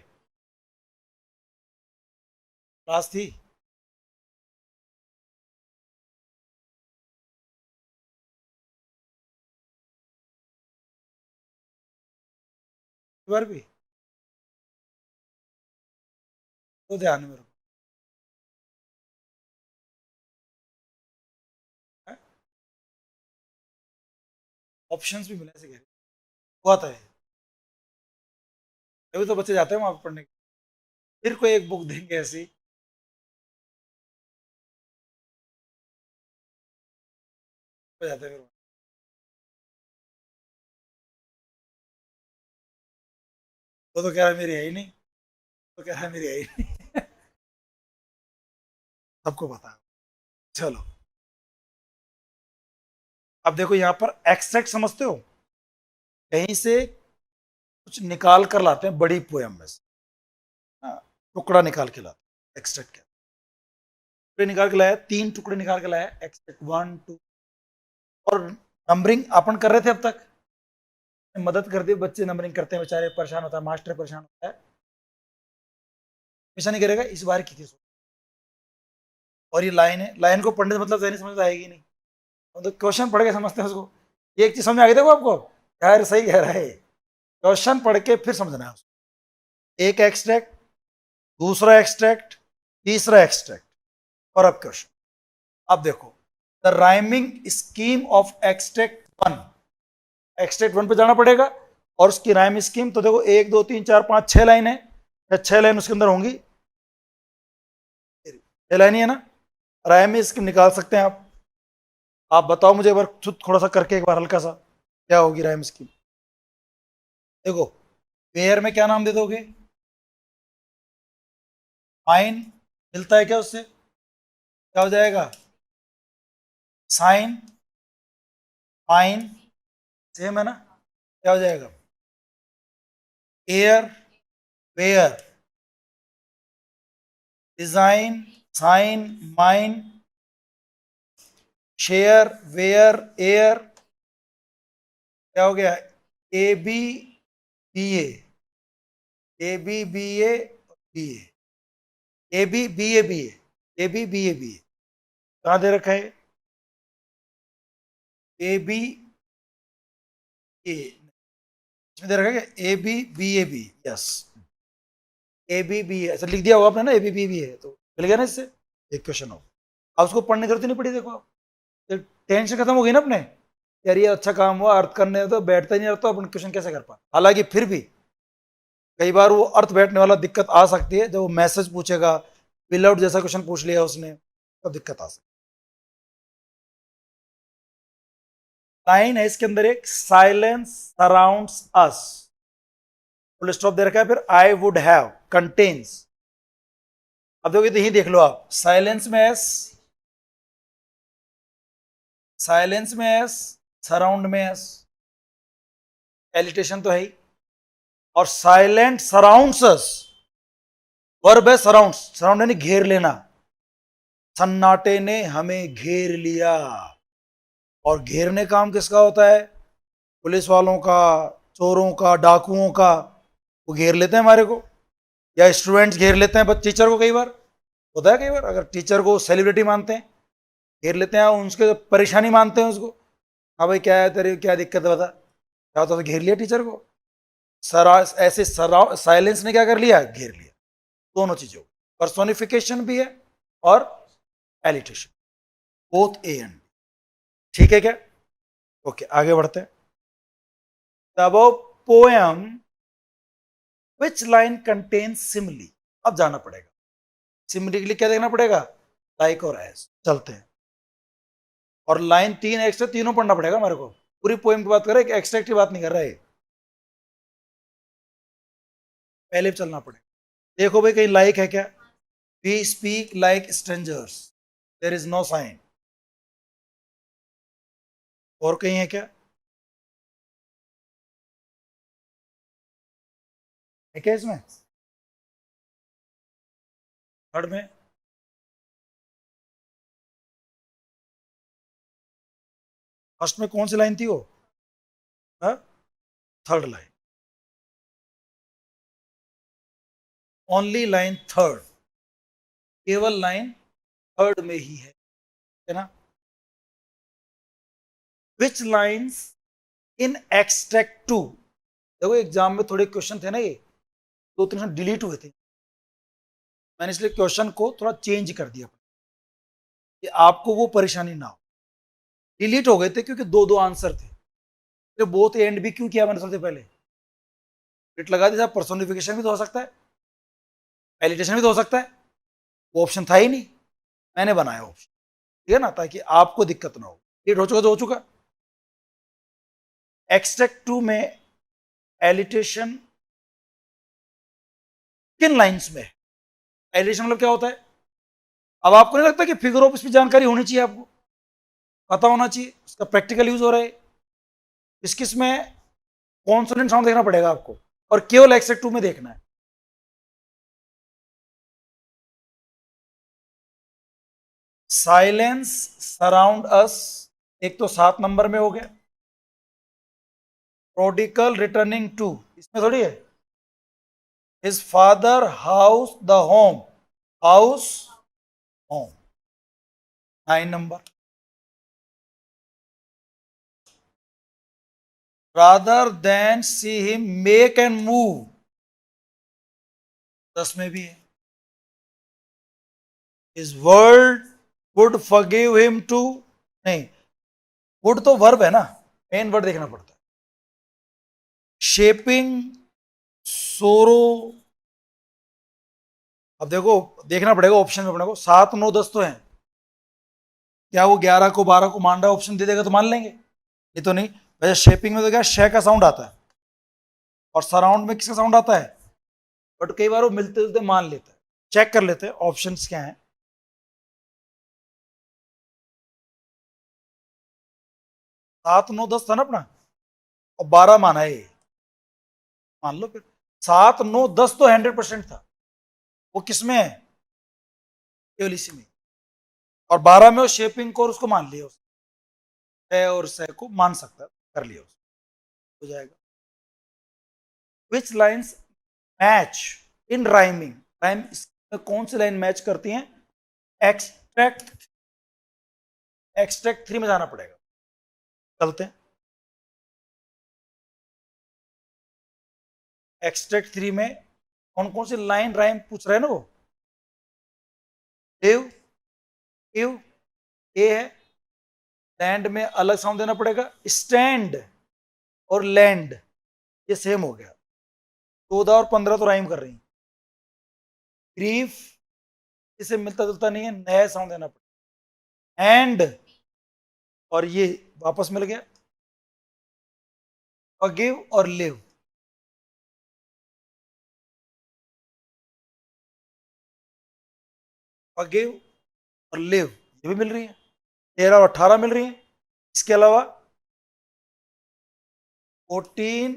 क्लास थी, इस बार भी तो ध्यान में रखो। ऑप्शंस भी मिले ऐसे कह रहे, हुआ था ये। अभी तो बच्चे जाते हैं वहां पे पढ़ने, फिर कोई एक बुक देंगे ऐसी, हो जाते हैं फिर। वो तो कह रहा है मेरी है ही नहीं, तो कह रहा है मेरी है ही नहीं। सबको पता है। चलो, अब देखो यहाँ पर एक्सट्रैक्ट समझते हो, कहीं से कुछ निकाल कर लाते हैं बड़ी पोयम में से, हाँ, टुकड़ा निकाल के लाते हैं एक्सट्रैक्ट। क्या टुकड़े निकाल के लाया, 3 टुकड़े निकाल के लाया एक्सट्रैक्ट, 1 2, और नंबरिंग अपन कर रहे थे अब तक, मदद कर दी, बच्चे नंबरिंग करते हैं, बेचारे परेशान होता है, मास्टर परेशान होता है, हमेशा नहीं करेगा, इस बार की थी। और ये लाइन है, लाइन को पढ़ने से मतलब नहीं समझ आएगी नहीं, तो क्वेश्चन पढ़ के समझते हैं उसको। ये एक चीज समझ आ गई, देखो आपको, यार सही कह रहा है, क्वेश्चन पढ़ के फिर समझना है उसको। एक एक्सट्रैक्ट, दूसरा एक्सट्रैक्ट, तीसरा एक्सट्रैक्ट, और अब क्वेश्चन। अब देखो, the rhyming scheme of extract 1, extract 1 पे जाना पड़ेगा, और उसकी राइम स्कीम तो देखो 1 2 3 4 5 6 लाइन है, या 6 लाइन उसके अंदर होंगी, 6 लाइन ही है ना। राइम स्कीम निकाल सकते हैं आप बताओ मुझे एक बार, थोड़ा सा करके एक बार हल्का सा, क्या होगी राइम स्कीम? देखो, पेयर में क्या नाम दे दोगे? फाइन मिलता है क्या उससे, क्या हो जाएगा? साइन, फाइन, सेम है ना, क्या हो जाएगा? Air, where, design, sign, mine, share, where, air, क्या हो गया? A B B A B B A B A B B A B A B B A B A, कहाँ दे रखा है? ए बी ए, इसमें दे रखा है A B B A B, yes, A B B ऐसा लिख दिया होगा आपने ना, ए बी बी बी है, तो मिल गया ना इससे एक क्वेश्चन हो। अब उसको पढ़ने की जरूरत ही नहीं पड़ी, देखो आप, तो टेंशन खत्म हो गई ना अपने, यार ये अच्छा काम हुआ, अर्थ करने तो बैठता ही नहीं, रहता अपन क्वेश्चन कैसे कर पा। हालांकि फिर भी कई बार वो अर्थ बैठने वाला दिक्कत आ सकती है, जब वो मैसेज पूछेगा, फिल आउट जैसा क्वेश्चन पूछ लिया उसने, तो दिक्कत आ सकती है। लाइन है इसके अंदर एक, साइलेंस सराउंड्स अस, फुल स्टॉप दे रखा है, फिर आई वुड हैव कंटेन्स, अब देखो यही देख लो आप, साइलेंस में एस, साइलेंस में एस, सराउंड में एस, एलिटेशन तो है ही, और साइलेंट सराउंड्स अस, वर्ब है सराउंड, सराउंड यानी घेर लेना, सन्नाटे ने हमें घेर लिया। और घेरने काम किसका होता है? पुलिस वालों का, चोरों का, डाकुओं का, वो घेर लेते हैं हमारे को, या स्टूडेंट्स घेर लेते हैं टीचर को, कई बार होता है, कई बार अगर टीचर को सेलिब्रिटी मानते हैं, घेर लेते हैं, उनके परेशानी मानते हैं उसको, हाँ भाई क्या है तेरी, क्या दिक्कत है बता, क्या होता, तो घेर लिया टीचर को। सरा ऐसे साइलेंस ने क्या कर लिया? घेर लिया। दोनों चीजों, पर्सोनिफिकेशन भी है और एलिटेशन, बोथ ए एंड। ठीक है क्या? ओके, आगे बढ़ते हैं। तब poem which line contain Simli, अब जाना पड़ेगा सिमली के लिए, क्या देखना पड़ेगा? लाइक और एज। चलते हैं, और लाइन 3 एक्स्ट्रा, तीनों पढ़ना पड़ेगा मेरे को, पूरी पोएम की बात कर रहे हैं, एक्सट्रैक्ट की बात नहीं कर रहे, पहले भी चलना पड़ेगा। देखो भाई कहीं लाइक है क्या? We speak like strangers, there is no sign. और कहीं है क्या? है क्या इसमें? थर्ड में, फर्स्ट में कौन सी लाइन थी वो? Third line, only line third, केवल लाइन थर्ड में ही है ना? विच लाइन्स इन एक्सट्रैक्ट टू, देखो एग्जाम में थोड़े क्वेश्चन थे ना ये, 2-3 डिलीट हुए थे, मैंने इसलिए क्वेश्चन को थोड़ा चेंज कर दिया कि आपको वो परेशानी ना हो। डिलीट हो गए थे क्योंकि दो दो आंसर थे, तो बोथ एंड भी क्यों किया मैंने सबसे पहले? डिलीट लगा दिया, पर्सोनिफिकेशन भी तो हो सकता है, एलिटेशन भी तो हो सकता है, वो ऑप्शन था ही नहीं, मैंने बनाया ऑप्शन, ठीक है ना, ताकि आपको दिक्कत ना हो। डिलीट हो चुका तो हो चुका। एक्सट्रैक्ट टू में एलिटेशन किन लाइंस में? एलिटेशन मतलब क्या होता है? अब आपको नहीं लगता कि फिगर ऑफ स्पीच जानकारी होनी चाहिए, आपको पता होना चाहिए, उसका प्रैक्टिकल यूज हो रहा है, किस किस में कॉन्सोनेंट साउंड देखना पड़ेगा आपको, और केवल एक्सट्रैक्ट टू में देखना है। साइलेंस सराउंड अस, एक तो 7 नंबर में हो गया। प्रोडिकल रिटर्निंग टू, इसमें थोड़ी है। His father house the home, house home, 9 number. Rather than see him make and move, 10 में भी है। His world would forgive him too, नहीं, वुड तो वर्ब है ना, मेन वर्ड देखना पड़ता है। शेपिंग सोरो, अब देखो देखना पड़ेगा ऑप्शन में अपने को, 7 9 10 तो हैं, क्या वो 11 को 12 को मान रहा है, ऑप्शन दे देगा तो मान लेंगे, ये तो नहीं। वैसे शेपिंग में तो क्या शे का साउंड आता है, और सराउंड में किसका साउंड आता है? बट कई बार वो मिलते जुलते मान लेते हैं, चेक कर लेते हैं ऑप्शन क्या है। 7 9 10 था ना अपना, और 12 माना है ये, मान लो फिर। 7 9 10 तो 100% था, वो किसमें है? केवल इसी में। और 12 में वो शेपिंग को और उसको मान लिया, है और से को मान सकता है, कर लिया उसको, हो जाएगा। Which lines match in rhyming, rhyme में कौन सी लाइन मैच करती हैं? एक्सट्रैक्ट, एक्सट्रैक्ट 3 में जाना पड़ेगा, चलते हैं। एक्सट्रैक्ट 3 में कौन कौन सी लाइन राइम पूछ रहे हैं ना वो? लिव, गिव, ए है, लैंड में अलग साउंड देना पड़ेगा, स्टैंड और लैंड ये सेम हो गया, 14 और 15 तो राइम कर रही हैं। ग्रीफ इसे मिलता जुलता नहीं है, नया साउंड देना पड़ेगा। एंड, और ये वापस मिल गया, फॉरगिव और लिव, फॉरगिव और लिव ये भी मिल रही है, 13 और 18 मिल रही है। इसके अलावा 14,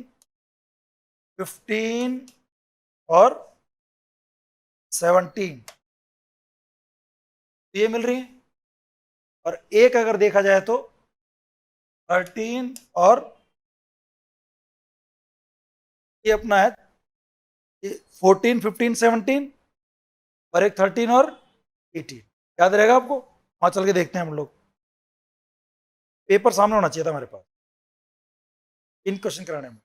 15 और 17 ये मिल रही है। और एक अगर देखा जाए तो 13 और ये अपना है 14, 15, 17 और एक 13 और 18 याद रहेगा आपको। वहां चल के देखते हैं हम लोग, पेपर सामने होना चाहिए था हमारे पास इन क्वेश्चन कराने में।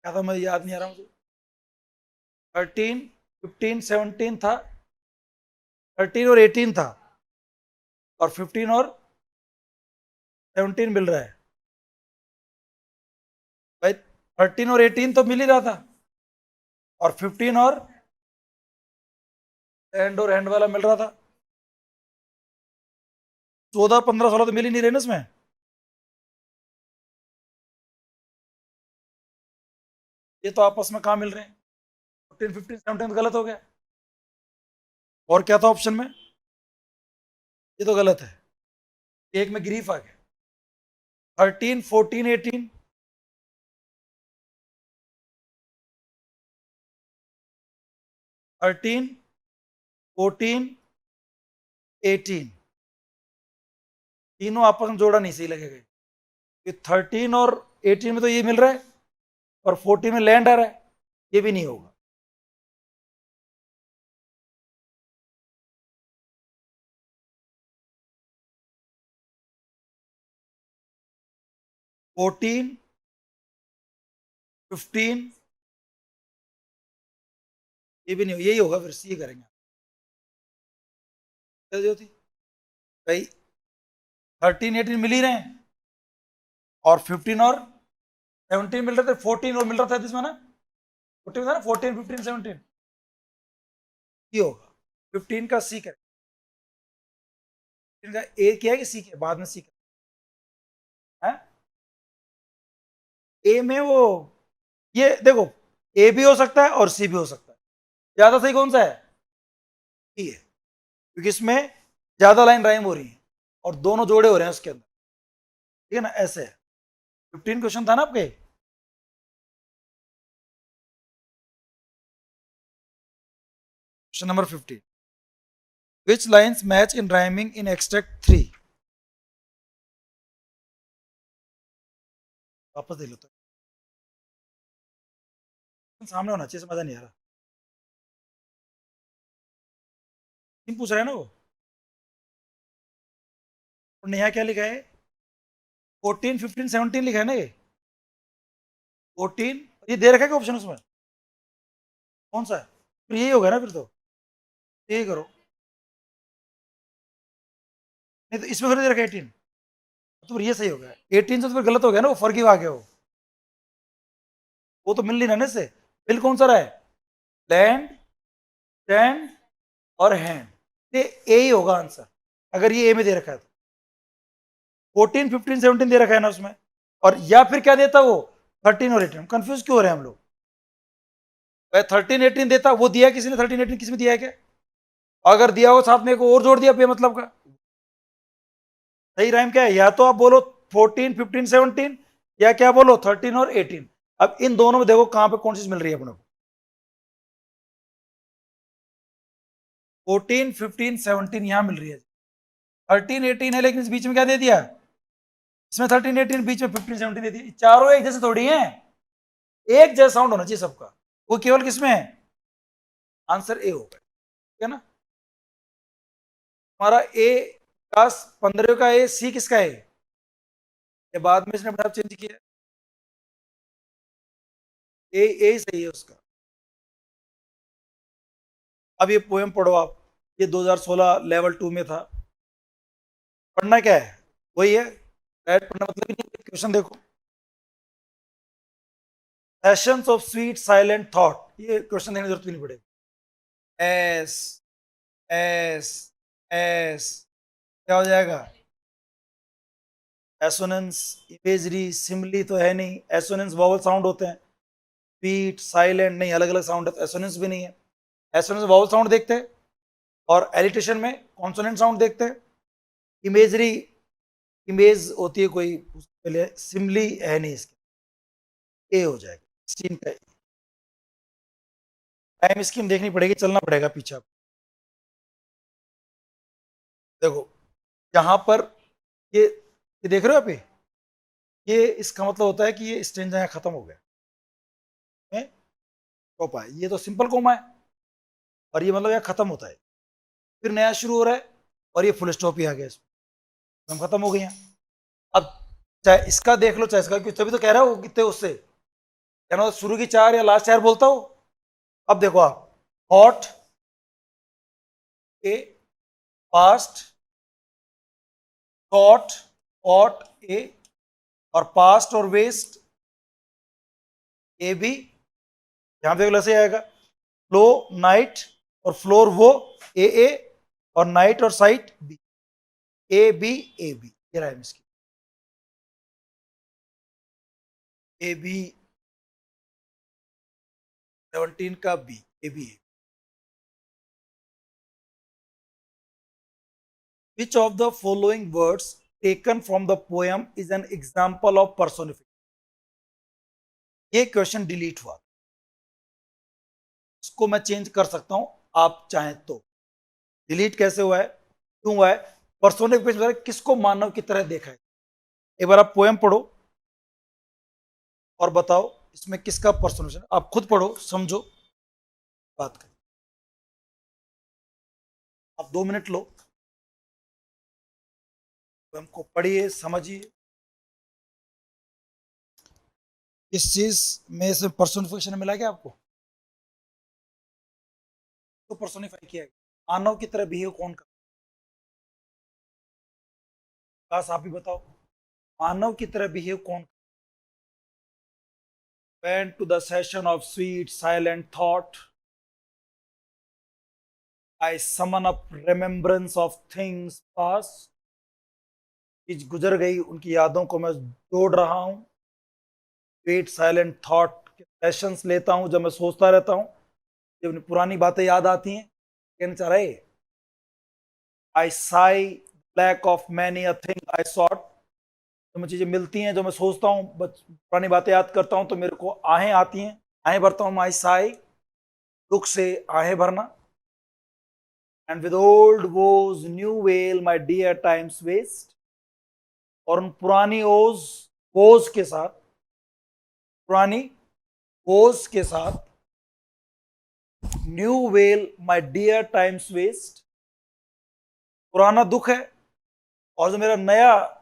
क्या था मुझे याद नहीं आ रहा मुझे। 13, 15, 17 था, 13 और 18 था और 15 और 17 मिल रहा है भाई। 13 और 18 तो मिल ही रहा था और 15 और एंड वाला मिल रहा था। 14, 15, 16 तो मिल ही नहीं रहे ना इसमें। ये तो आपस में कहाँ मिल रहे हैं, 14, 15, 17 तो गलत हो गया। और क्या था ऑप्शन में, ये तो गलत है। एक में ग्रीफ आ गया। 13, 14, 18, 13, 14, 18 तीनों आपस में जोड़ा नहीं सही लगेगा। ये 13 और 18 में तो ये मिल रहा है और 14 में लैंड आ रहा है, ये भी नहीं होगा। 14, 15 ये भी नहीं होगा, यही होगा फिर सी करेंगे। क्या ज्योति भाई, 13, 18 मिल ही रहे हैं और 15 और 17 मिल रहे थे, 14 और मिल रहा था इसमें ना, 14 था ना, 14, 15, 17 ये होगा। 15 का सी करें, 15 का ए किया है कि सी किया, बाद में सी करें। ए में वो ये देखो, ए भी हो सकता है और सी भी हो सकता है। ज्यादा सही कौन सा है, सी है, क्योंकि इसमें ज्यादा लाइन राइम हो रही है और दोनों जोड़े हो रहे हैं उसके अंदर, ठीक है ना, ऐसे है। 15 क्वेश्चन था ना आपके। Question number 15, which lines match in rhyming in extract 3। वापस देख लो तो सामने होना चाहिए, मजा नहीं आ रहा। किन पूछ रहा है ना वो, और नेहा क्या लिखा है, 14, 15, 17 लिखा है ना ये। 14 ये दे रखा है ऑप्शन उसमें, कौन सा है, फिर यही होगा ना फिर तो, यही करो। नहीं तो इसमें थोड़ी दे रखा है 18, तो फिर ये सही हो गया। 18 से तो फिर गलत हो गया ना, वो फर्क ही आ गया वो तो मिल नहीं रहा ना इससे। बिल कौन सा रहा है, लैंड, स्टैंड और हैंड, ये ए ही होगा आंसर अगर ये ए में दे रखा है तो। 14, 15, 17 दे रखा है ना उसमें, और या फिर क्या देता वो 13 और 18, कंफ्यूज क्यों हो रहे हैं हम लोग। 13, 18 देता, वो दिया किसी ने 13, 18 किसी में दिया है क्या, अगर दिया हो साथ में एक और जोड़ दिया मतलब का। सही राइम क्या है, या तो आप बोलो 14, 15, 17 या क्या बोलो 13 और 18। अब इन दोनों में देखो कहां पे कौन सी मिल रही है अपने को, 14, 15, 17 यहां मिल रही है, 13, 18 है लेकिन इस बीच में क्या दे दिया, इसमें 13, 18 बीच में 15, 17 दे दिया। चारों एक जैसे थोड़ी हैं, एक जैसा साउंड होना चाहिए सबका, वो केवल किसमें है, आंसर ए होगा, ठीक है ना। हमारा ए का 15 का ए, सी किसका है, ये बाद में इसने अपने आप चेंज किया, ए सही है उसका। अब ये पोएम पढ़ो आप, ये 2016 लेवल 2 में था। पढ़ना क्या है, वही है, डायरेक्ट पढ़ना मतलब ही नहीं, क्वेश्चन देखो। Sessions of sweet silent thought, ये क्वेश्चन देने की जरूरत भी नहीं पड़ेगी। एस एस एस क्या हो जाएगा, एसोनेंस, इमेजरी, सिमली तो है नहीं, एसोनेंस वॉवल साउंड होते हैं, स्वीट साइलेंट नहीं, अलग अलग साउंड है, तो एसोनेंस भी नहीं है। एसोनेंस वावल साउंड देखते हैं और एलिटेशन में कॉन्सोनेंट साउंड देखते हैं। इमेजरी, इमेज होती है कोई, उसके लिए सिमली है नहीं, इसके ए हो जाएगा, स्टीम का। टाइम स्कीम देखनी पड़ेगी, चलना पड़ेगा पीछे आपको। देखो यहाँ पर ये देख रहे हो आप, ये इसका मतलब होता है कि ये स्टेंजा यहाँ खत्म हो गया है, टॉपा है, ये तो सिंपल कोमा है, और ये मतलब यहाँ खत्म होता है, फिर नया शुरू हो रहा है, और ये फुल स्टॉप ही आ गया, इसमें हम खत्म हो गए हैं। अब चाहे इसका देख लो चाहे इसका, क्योंकि तभी तो कह रहा हो कितने उससे, कहना तो शुरू की चार या लास्ट चार बोलता हो। अब देखो आप, हॉट ए, पास्ट, थॉट, हॉट ए, और पास्ट और वेस्ट ए बी, यहां पे ऐसे आएगा। फ्लो नाइट और फ्लोर वो ए, और नाइट और sight B, A B A B, ये रहा है इसकी ए बी, 17 का B, A B A. Which of the following words taken from the poem is an example of personification? ये क्वेश्चन डिलीट हुआ, इसको मैं चेंज कर सकता हूं आप चाहें तो। डिलीट कैसे हुआ है, क्यों हुआ है? पर्सोनिफिकेशन किसको मानव की तरह देखा है। एक बार आप पोएम पढ़ो और बताओ इसमें किसका पर्सोनिफिकेशन, आप खुद पढ़ो समझो, बात करें। आप 2 मिनट लो, पोएम को पढ़िए समझिए, इस चीज में से पर्सोनिफिकेशन मिला क्या आपको? तो पर्सोनिफाई किया गया, मानव की तरह बिहेव कौन कर, बस आप ही बताओ, मानव की तरह बिहेव कौन? Went to the session of sweet silent thought, I summon up remembrance of things past, चीज गुजर गई उनकी यादों को मैं जोड़ रहा हूँ। स्वीट साइलेंट थॉट के सेशंस लेता हूँ जब मैं सोचता रहता हूँ, जब पुरानी बातें याद आती हैं। कहना चाह रहे, I sigh black of many a thing I sought, जो मुझे चीजें मिलती हैं जो मैं सोचता हूँ, पुरानी बातें याद करता हूँ तो मेरे को आहें आती हैं, आहें भरता हूँ। आई साई, दुख से आहें भरना। And with old woes new wail my dear times waste, और उन पुरानी ओज के साथ, पुरानी ओज के साथ, new wail my dear times waste, पुराना दुख है, और जो मेरा नया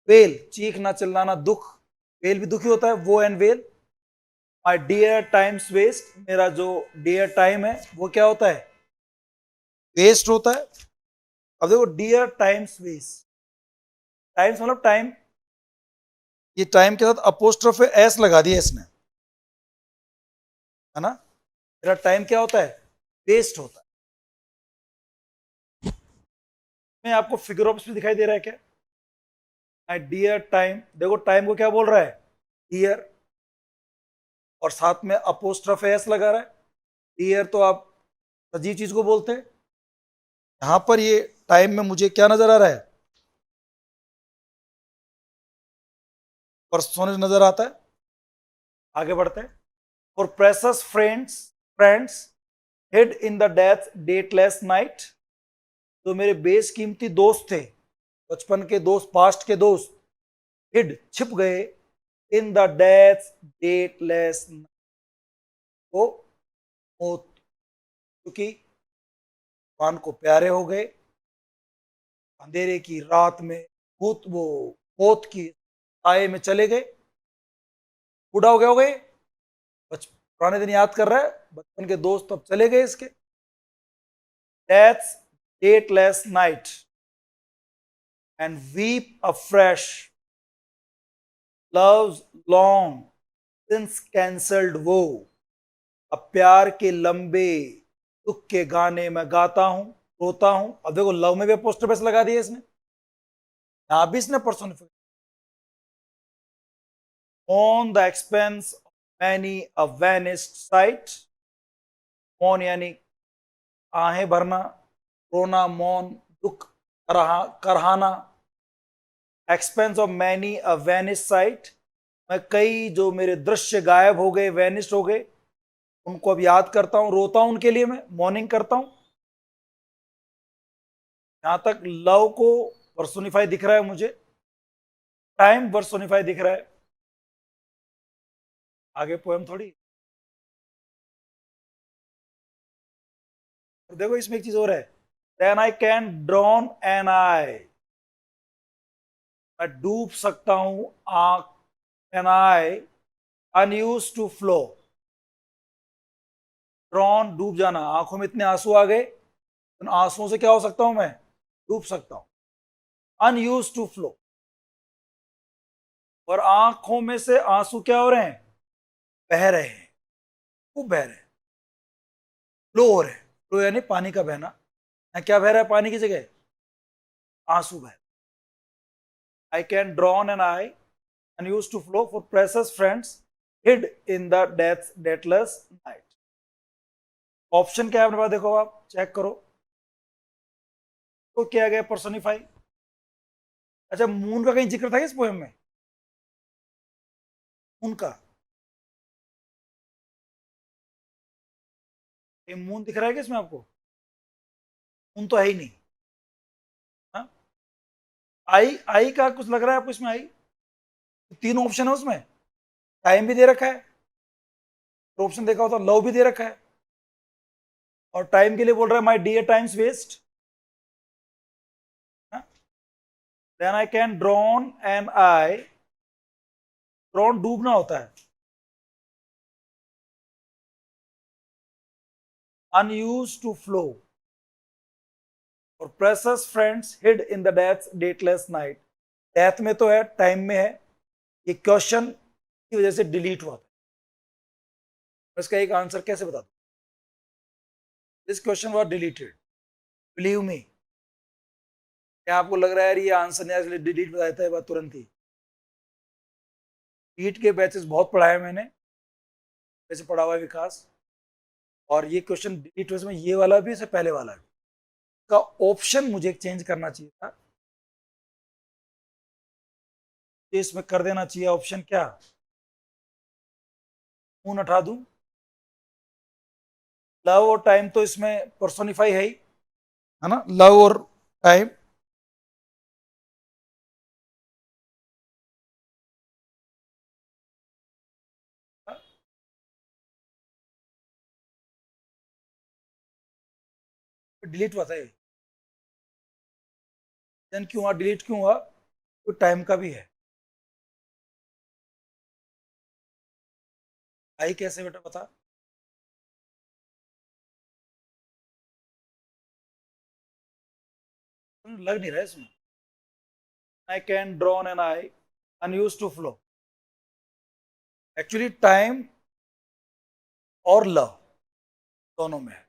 वेल, चीखना चिल्लाना दुख, वेल भी दुखी होता है, वो and wail, my dear times waste, मेरा जो डियर टाइम है वो क्या होता है, वेस्ट होता है। अब देखो डियर टाइम्स वेस्ट, टाइम्स मतलब टाइम, ये टाइम के साथ अपोस्ट्रोफ एस लगा दिया इसने, है ना, मेरा टाइम क्या होता है, वेस्ट होता है। मैं आपको फिगर ऑफ स्पीच दिखाई दे रहा है क्या? माई डियर टाइम, देखो टाइम को क्या बोल रहा है, डियर, और साथ में अपोस्ट्रोफ एस लगा रहा है। डियर तो आप सजीव चीज को बोलते हैं, यहां पर ये टाइम में मुझे क्या नजर आ रहा है, पर्सोनेज नजर आता है। आगे बढ़ते हैं। For precious friends, friends hid in the death dateless night, जो मेरे बेसकीमती दोस्त थे, बचपन के दोस्त, पास्ट के दोस्त, हिड छिप गए, इन द डेथ डेटलेस, वो मौत, क्योंकि भगवान को प्यारे हो गए, अंधेरे की रात में भूत वो मौत की साए में चले गए, बूढ़ा हो गए, पुराने दिन याद कर रहा है, बचपन के दोस्त अब चले गए इसके। Deaths dateless night and weep afresh, love's long since cancelled वो, अब प्यार के लंबे दुख के गाने मैं गाता हूं, रोता हूं। अब देखो लव में भी अपोस्ट्रोफी लगा दिया इसने, यहां भी इसने personification, on the expense of many a vanished sight, on यानी आहें भरना, रोना, मौन, दुख, करहाना। Expense of many a vanish sight, मैं कई जो मेरे दृश्य गायब हो गए, वेनिश हो गए, उनको अब याद करता हूं, रोता हूं उनके लिए, मैं मॉर्निंग करता हूं। यहां तक लव को पर्सोनिफाई दिख रहा है मुझे, टाइम पर्सोनिफाई दिख रहा है। आगे पोएम थोड़ी। और देखो इसमें एक चीज और है, then I can drown an eye, मैं डूब सकता हूं आंख, an eye unused to flow, drown डूब जाना, आंखों में इतने आंसू आ गए, उन आंसुओं से क्या हो सकता हूं मैं, डूब सकता हूं। अनयूज टू फ्लो, और आंखों में से आंसू क्या हो रहे हैं, बह रहे हैं, खूब बह रहे हैं, फ्लो हो रहे हैं। फ्लो यानी पानी का बहना, क्या बह रहा है पानी की जगह, आंसू बह। I can drown an eye unused to flow for precious friends hid in the deathless night। Option क्या है अपने पास, देखो आप चेक करो तो क्या गया, पर्सोनिफाई। अच्छा, मून का कहीं जिक्र था इस पोएम में, मून का, ये मून दिख रहा है क्या इसमें आपको, मून तो है ही नहीं। हाँ? आई आई का कुछ लग रहा है आपको इसमें, आई, तीन ऑप्शन है उसमें, टाइम भी दे रखा है, तो ऑप्शन देखा होता लव भी दे रखा है, और टाइम के लिए बोल रहा है my dear times waste. Then I can drown an eye, drown डूबना होता है, unused to flow और precious friends hid in the death dateless night. डेथ में तो है, टाइम में है, ये क्वेश्चन की वजह से डिलीट हुआ था। इसका एक आंसर कैसे बता दूं, this question was deleted, believe me. क्या आपको लग रहा है यार ये आंसर नहीं, इसलिए डिलीट बताया था, बात तुरंत ही। नीट के बैचेस बहुत पढ़ाए मैंने, वैसे पढ़ा हुआ है विकास, और ये क्वेश्चन डिलीट हुए, ये वाला भी, इससे पहले वाला भी, का ऑप्शन मुझे चेंज करना चाहिए था, इसमें कर देना चाहिए ऑप्शन क्या, मून हटा दूं, लव और टाइम तो इसमें पर्सोनिफाई है ना, लव और टाइम। डिलीट हुआ था ये, देन क्यों हुआ, डिलीट क्यों हुआ, तो टाइम का भी है। आई कैसे बेटा बता, लग नहीं रहा है इसमें। I can drown an eye unused to flow, actually time और लव दोनों में है,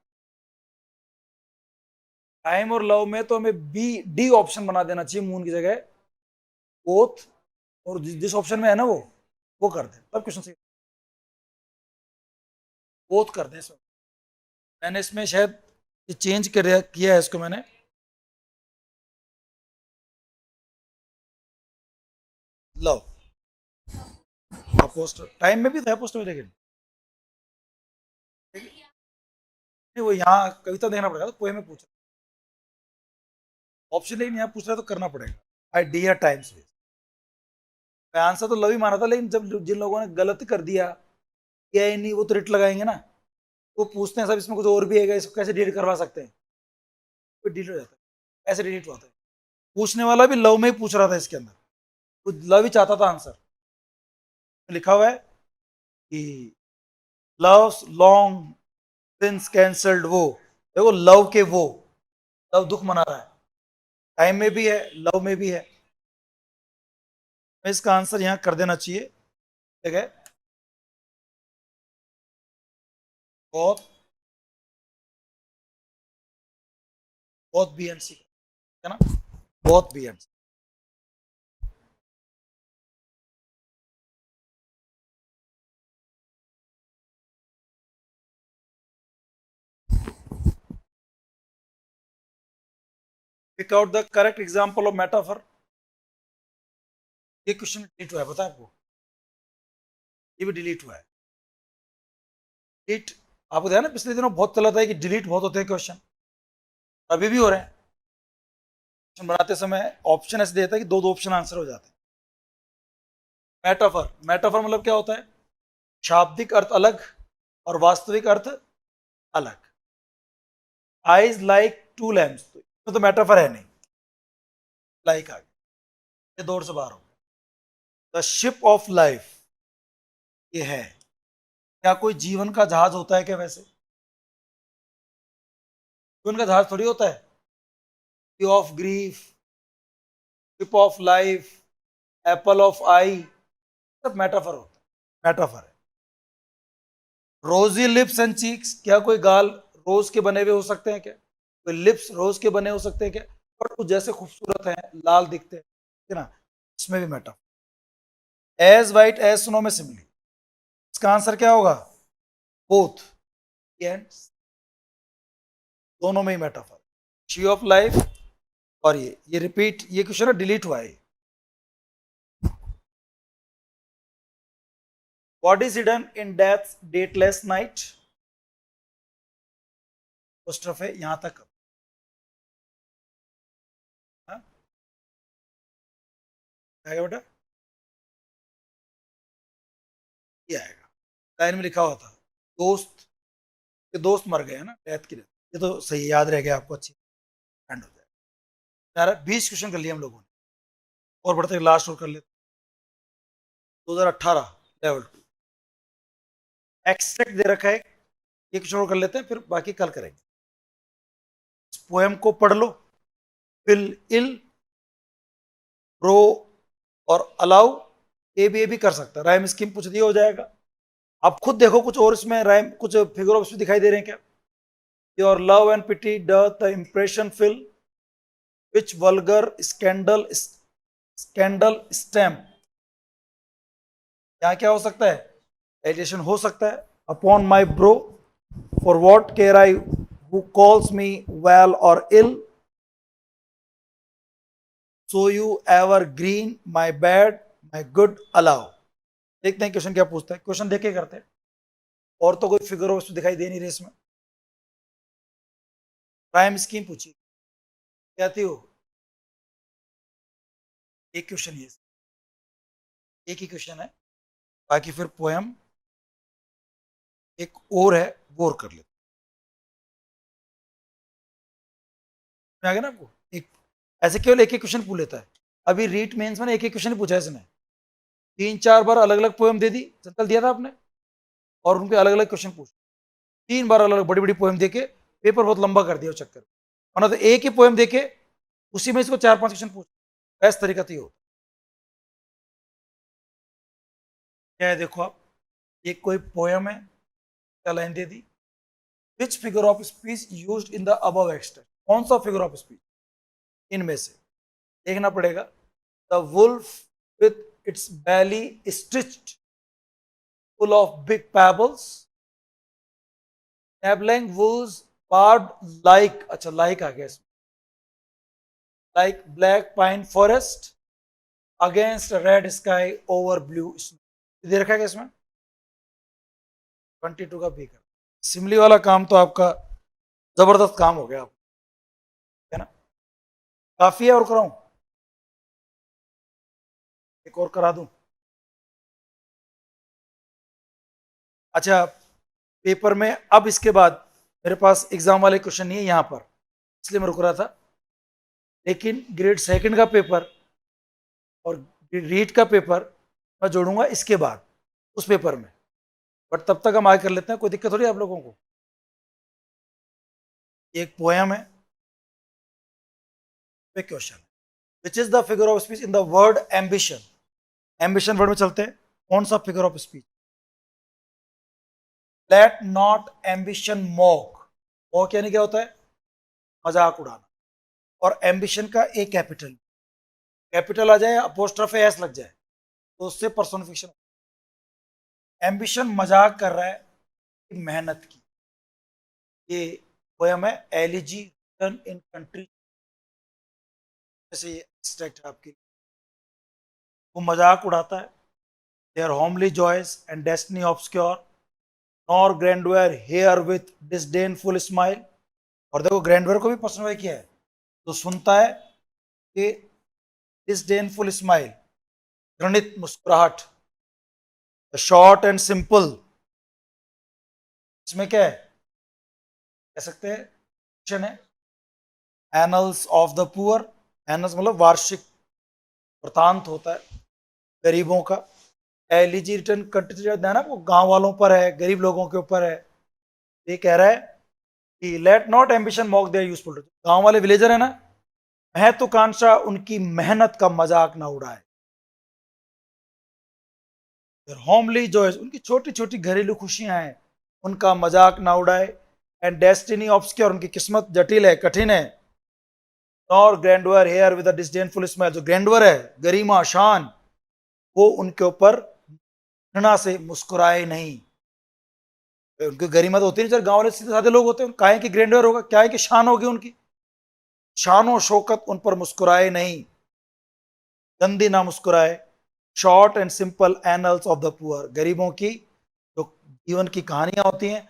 टाइम और लव में तो हमें बी डी ऑप्शन बना देना चाहिए मून की जगह, बोथ, और जिस ऑप्शन में है ना वो कर दे, तब क्वेश्चन सही, बोथ कर दे इसमें। मैंने इसमें शायद चेंज किया है इसको मैंने, लव पोस्ट, टाइम में भी था पोस्ट में, लेकिन नहीं, वो यहाँ कविता देखना पड़ेगा, तो पोएम में पूछ ऑप्शन, लेकिन यहाँ पूछ रहा है तो करना पड़ेगा। आई डियर टाइम्स, मैं आंसर तो लव ही माना था, लेकिन जब जिन लोगों ने गलत कर दिया, या ही नहीं, वो तो रिट लगाएंगे ना, वो पूछते हैं सब इसमें कुछ और भी है, इसको कैसे डिलीट करवा सकते हैं, तो डिलीट हो जाता है, ऐसे डिलीट होता है। पूछने वाला भी लव में ही पूछ रहा था इसके अंदर, वो लव ही चाहता था आंसर, लिखा हुआ है कि लव लॉन्ग सिंस कैंसल्ड, वो देखो लव के वो, लव दुख मना रहा है, टाइम में भी है, लव में भी है, इसका आंसर यहाँ कर देना चाहिए, ठीक है, बहुत बहुत बी एंड सी, है ना, बहुत B and C. Pick out the correct example of metaphor. ये क्वेश्चन डिलीट हुआ है, पता है आपको? ये भी डिलीट हुआ है। डिलीट, आपको ध्यान है पिछले दिनों बहुत चला था कि डिलीट बहुत होते हैं क्वेश्चन, अभी भी हो रहे हैं। क्वेश्चन बनाते समय ऑप्शन ऐसे देता है कि दो दो ऑप्शन आंसर हो जाते हैं। मेटाफर, मेटाफर मतलब क्या होता है? शाब्दिक अर्थ अलग और वास्तविक अर्थ अलग। आईज लाइक टू लैम्प्स, तो मेटाफर है नहीं, लाइक आ गया, ये दौड़ से बाहर हो गया। द शिप ऑफ लाइफ, ये है। क्या कोई जीवन का जहाज होता है क्या? वैसे जीवन का जहाज थोड़ी होता है। Sea of grief, ship of life, apple of eye, सब मेटाफर होता है, मेटाफर है। रोजी लिप्स एंड चीक्स, क्या कोई गाल रोज के बने हुए हो सकते हैं क्या? कोई लिप्स रोज के बने हो सकते हैं क्या? बट कुछ जैसे खूबसूरत हैं, लाल दिखते हैं, ठीक है ना? इसमें भी metaphor. As white as snow में सिमिली, इसका आंसर क्या होगा? बोथ एंड, दोनों में ही मेटाफर। शी ऑफ लाइफ और ये रिपीट, ये क्वेश्चन ना डिलीट हुआ है। What is hidden in death dateless night? First of है यहां तक। हाँ? आएगा बेटा, ये आएगा। लाइन में लिखा हुआ था दोस्त के दोस्त मर गए हैं ना, डेथ की डेथ। ये तो सही याद रह गया आपको, अच्छी एंड हो जाएगा। यार 20 क्वेश्चन कर लिए हम लोगों ने, और बढ़ते लास्ट और कर लेते। 2018 लेवल 2 एक्सट्रैक्ट दे रखा है, ये क्वेश्चन और कर लेते हैं, फिर बाकी कल करेंगे। इस पोएम को पढ़ लो। फिल इल, रो और अलाउ, ए भी कर सकता है। राइम स्कीम पूछ दिया हो जाएगा। आप खुद देखो कुछ और इसमें राइम, कुछ फिगर ऑफ स्पीच दिखाई दे रहे हैं क्या? Your love and pity doth the impression fill which vulgar scandal, scandal stamp. यहाँ क्या हो सकता है? एलिएशन हो सकता है। Upon my brow, for what care I who calls me well or ill, so you ever green my bad my good allow. देखते हैं क्वेश्चन क्या पूछता है, क्वेश्चन देख के करते हैं। और तो कोई फिगर ऑफ दिखाई दे नहीं रही इसमें। प्राइम स्कीम पूछी, क्या थी वो? एक क्वेश्चन ये, एक ही क्वेश्चन है, बाकी फिर पोएम एक और है, वो और कर लेते हैं। आ गया ना आपको? एक ऐसे केवल एक एक क्वेश्चन पूछ लेता है। अभी रीट मेंस में एक एक क्वेश्चन पूछा है इसने, तीन चार बार अलग अलग पोएम दे दी, कल दिया था आपने, और उनके अलग अलग क्वेश्चन पूछ, तीन बार अलग अलग बड़ी बड़ी पोएम देके पेपर बहुत लंबा कर दिया चक्कर। वरना तो एक ही पोएम देके उसी में इसको चार पांच क्वेश्चन पूछ, बेस्ट तरीका तो ये होता। क्या है देखो आप, एक कोई पोएम है, क्या लाइन दे दी? Which figure of speech used in the above extract, कौन सा फिगर ऑफ स्पीच इनमें से देखना पड़ेगा। The wolf with its belly stitched full of big pebbles, nibbling woods carved like, अच्छा like आ गया इसमें, like black pine forest against a red sky over blue snow। दे रखा है क्या इसमें? 22 का बी कर। सिमली वाला काम तो आपका जबरदस्त काम हो गया, है ना? काफी है और कराऊं? एक और करा दूं? अच्छा, पेपर में अब इसके बाद मेरे पास एग्जाम वाले क्वेश्चन नहीं है यहां पर, इसलिए मैं रुक रहा था। लेकिन ग्रेड सेकंड का पेपर और रीट का पेपर मैं जोड़ूंगा इसके बाद उस पेपर में। बट तब तक हम आगे कर लेते हैं, कोई दिक्कत हो रही है आप लोगों को? एक पोएम है, question, which is the figure of speech in the word ambition. Ambition word में चलते हैं, कौन सा figure of speech? Late not ambition mock, mock यानी क्या होता है? मजाक उड़ाना। और एम्बिशन का ए कैपिटल, कैपिटल आ जाए, अपोस्ट्रोफ एस लग जाए, तो उससे पर्सोनिफिकेशन। एम्बिशन मजाक कर रहा है मेहनत की। ये पोएम है एलिजी रिटन इन कंट्री, जैसे ये एक्सट्रैक्ट है आपकी, वो मजाक उड़ाता है। Their homely joys and destiny obscure, nor grandeur hear with disdainful smile. और देखो ग्रैंडवेयर को भी पर्सनल किया है, तो सुनता है कि डिसडेनफुल स्माइल, घृणित मुस्कुराहट। शॉर्ट एंड सिंपल, इसमें क्या है कह सकते हैं, क्वेश्चन है। Annuls of the poor, annuls मतलब वार्षिक वृतांत होता है गरीबों का। एलिजी रिटर्न कंट्री है ना, वो गांव वालों पर है, गरीब लोगों के ऊपर है। ये कह रहा है कि let not ambition mock their useful. गांव वाले विलेजर है ना, महत्वाकांक्षा उनकी मेहनत का मजाक ना उड़ाए। होमली जॉयस, उनकी छोटी छोटी घरेलू खुशियां हैं, उनका मजाक ना उड़ाए। एंड डेस्टिनी ऑब्सक्योर, उनकी किस्मत जटिल है, कठिन है। Nor grandeur hear with a disdainful smile, जो ग्रैंडवर है, गरिमा शान, वो उनके ऊपर घृणा से मुस्कुराए नहीं। उनकी गरिमा तो होती नहीं, जब गांव वाले सीधे साधे लोग होते हैं, काहे की ग्रैंडवर होगा, क्या है कि शान होगी उनकी, शानो शौकत उन पर मुस्कुराए नहीं, गंदी ना मुस्कुराए। Short and simple annuls of the poor, गरीबों की जो जीवन की कहानियां होती हैं,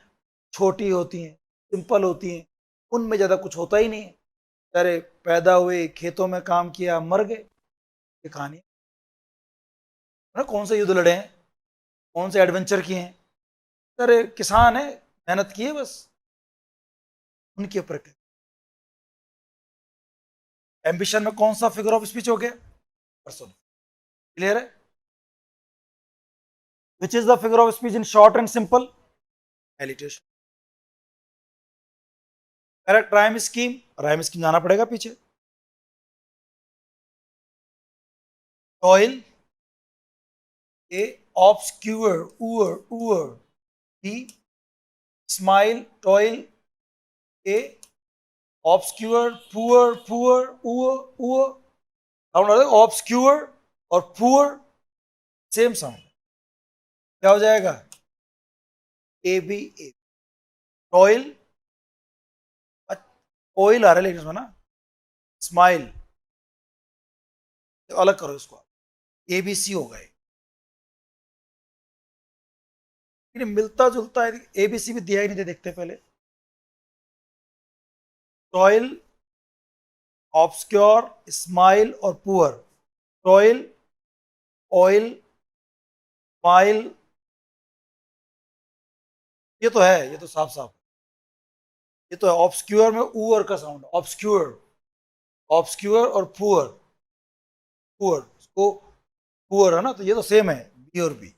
छोटी होती हैं, सिंपल होती हैं, उनमें ज्यादा कुछ होता ही नहीं है। अरे पैदा हुए, खेतों में काम किया, मर गए, ये कहानी है ना। कौन से युद्ध लड़े हैं, कौन से एडवेंचर किए हैं, अरे किसान है, मेहनत की है बस, उनके ऊपर। एम्बिशन में कौन सा फिगर ऑफ स्पीच हो गया, पर्सन। क्लियर है। Which is the figure of speech in short and simple, alliteration. Correct rhyme scheme, rhyme scheme जाना पड़ेगा पीछे। टॉयल, ए ऑब्सक्यूर, ऊअर ऊअर, B smile, toil, A obscure, poor poor, ऊअर ऊअर। ऑब्सक्यूर और पुअर सेम साउंड, क्या हो जाएगा, A B A. Toil, oil आ रहा है लेकिन इसमें ना, स्माइल, तो अलग करो इसको, ए बी सी हो गए। मिलता जुलता है, एबीसी भी दिया ही नहीं दे, देखते पहले। टॉयल, ऑब्सक्योर, स्माइल और पुअर। टॉयल, ऑयल, स्माइल, ये तो है, ये तो साफ साफ, ये तो है। ऑब्सक्योर में ऊअर का साउंड, ऑब्सक्योर, ऑब्सक्योर और पुअर, पुअर को पुअर है ना, तो ये तो सेम है, बी और बी।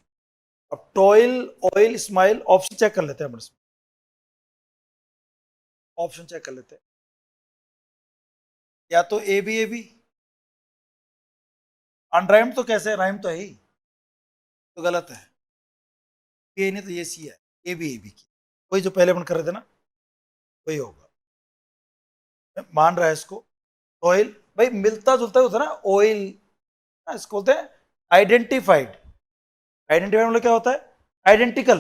अब toil, oil, smile, option check कर लेते हैं हम, ऑप्शन चेक कर लेते हैं। या तो ए बी, अनराइम तो कैसे, राइम तो है ही, तो गलत है। ये नहीं तो ये सी है, ए बी की, वही जो पहले अपन कर रहे थे ना, वही होगा। मान रहा है इसको। ऑयल भाई मिलता जुलता होता है ना, ऑयल, इसको बोलते हैं आइडेंटिफाइड। आइडेंटिफाइड मतलब क्या होता है, आइडेंटिकल,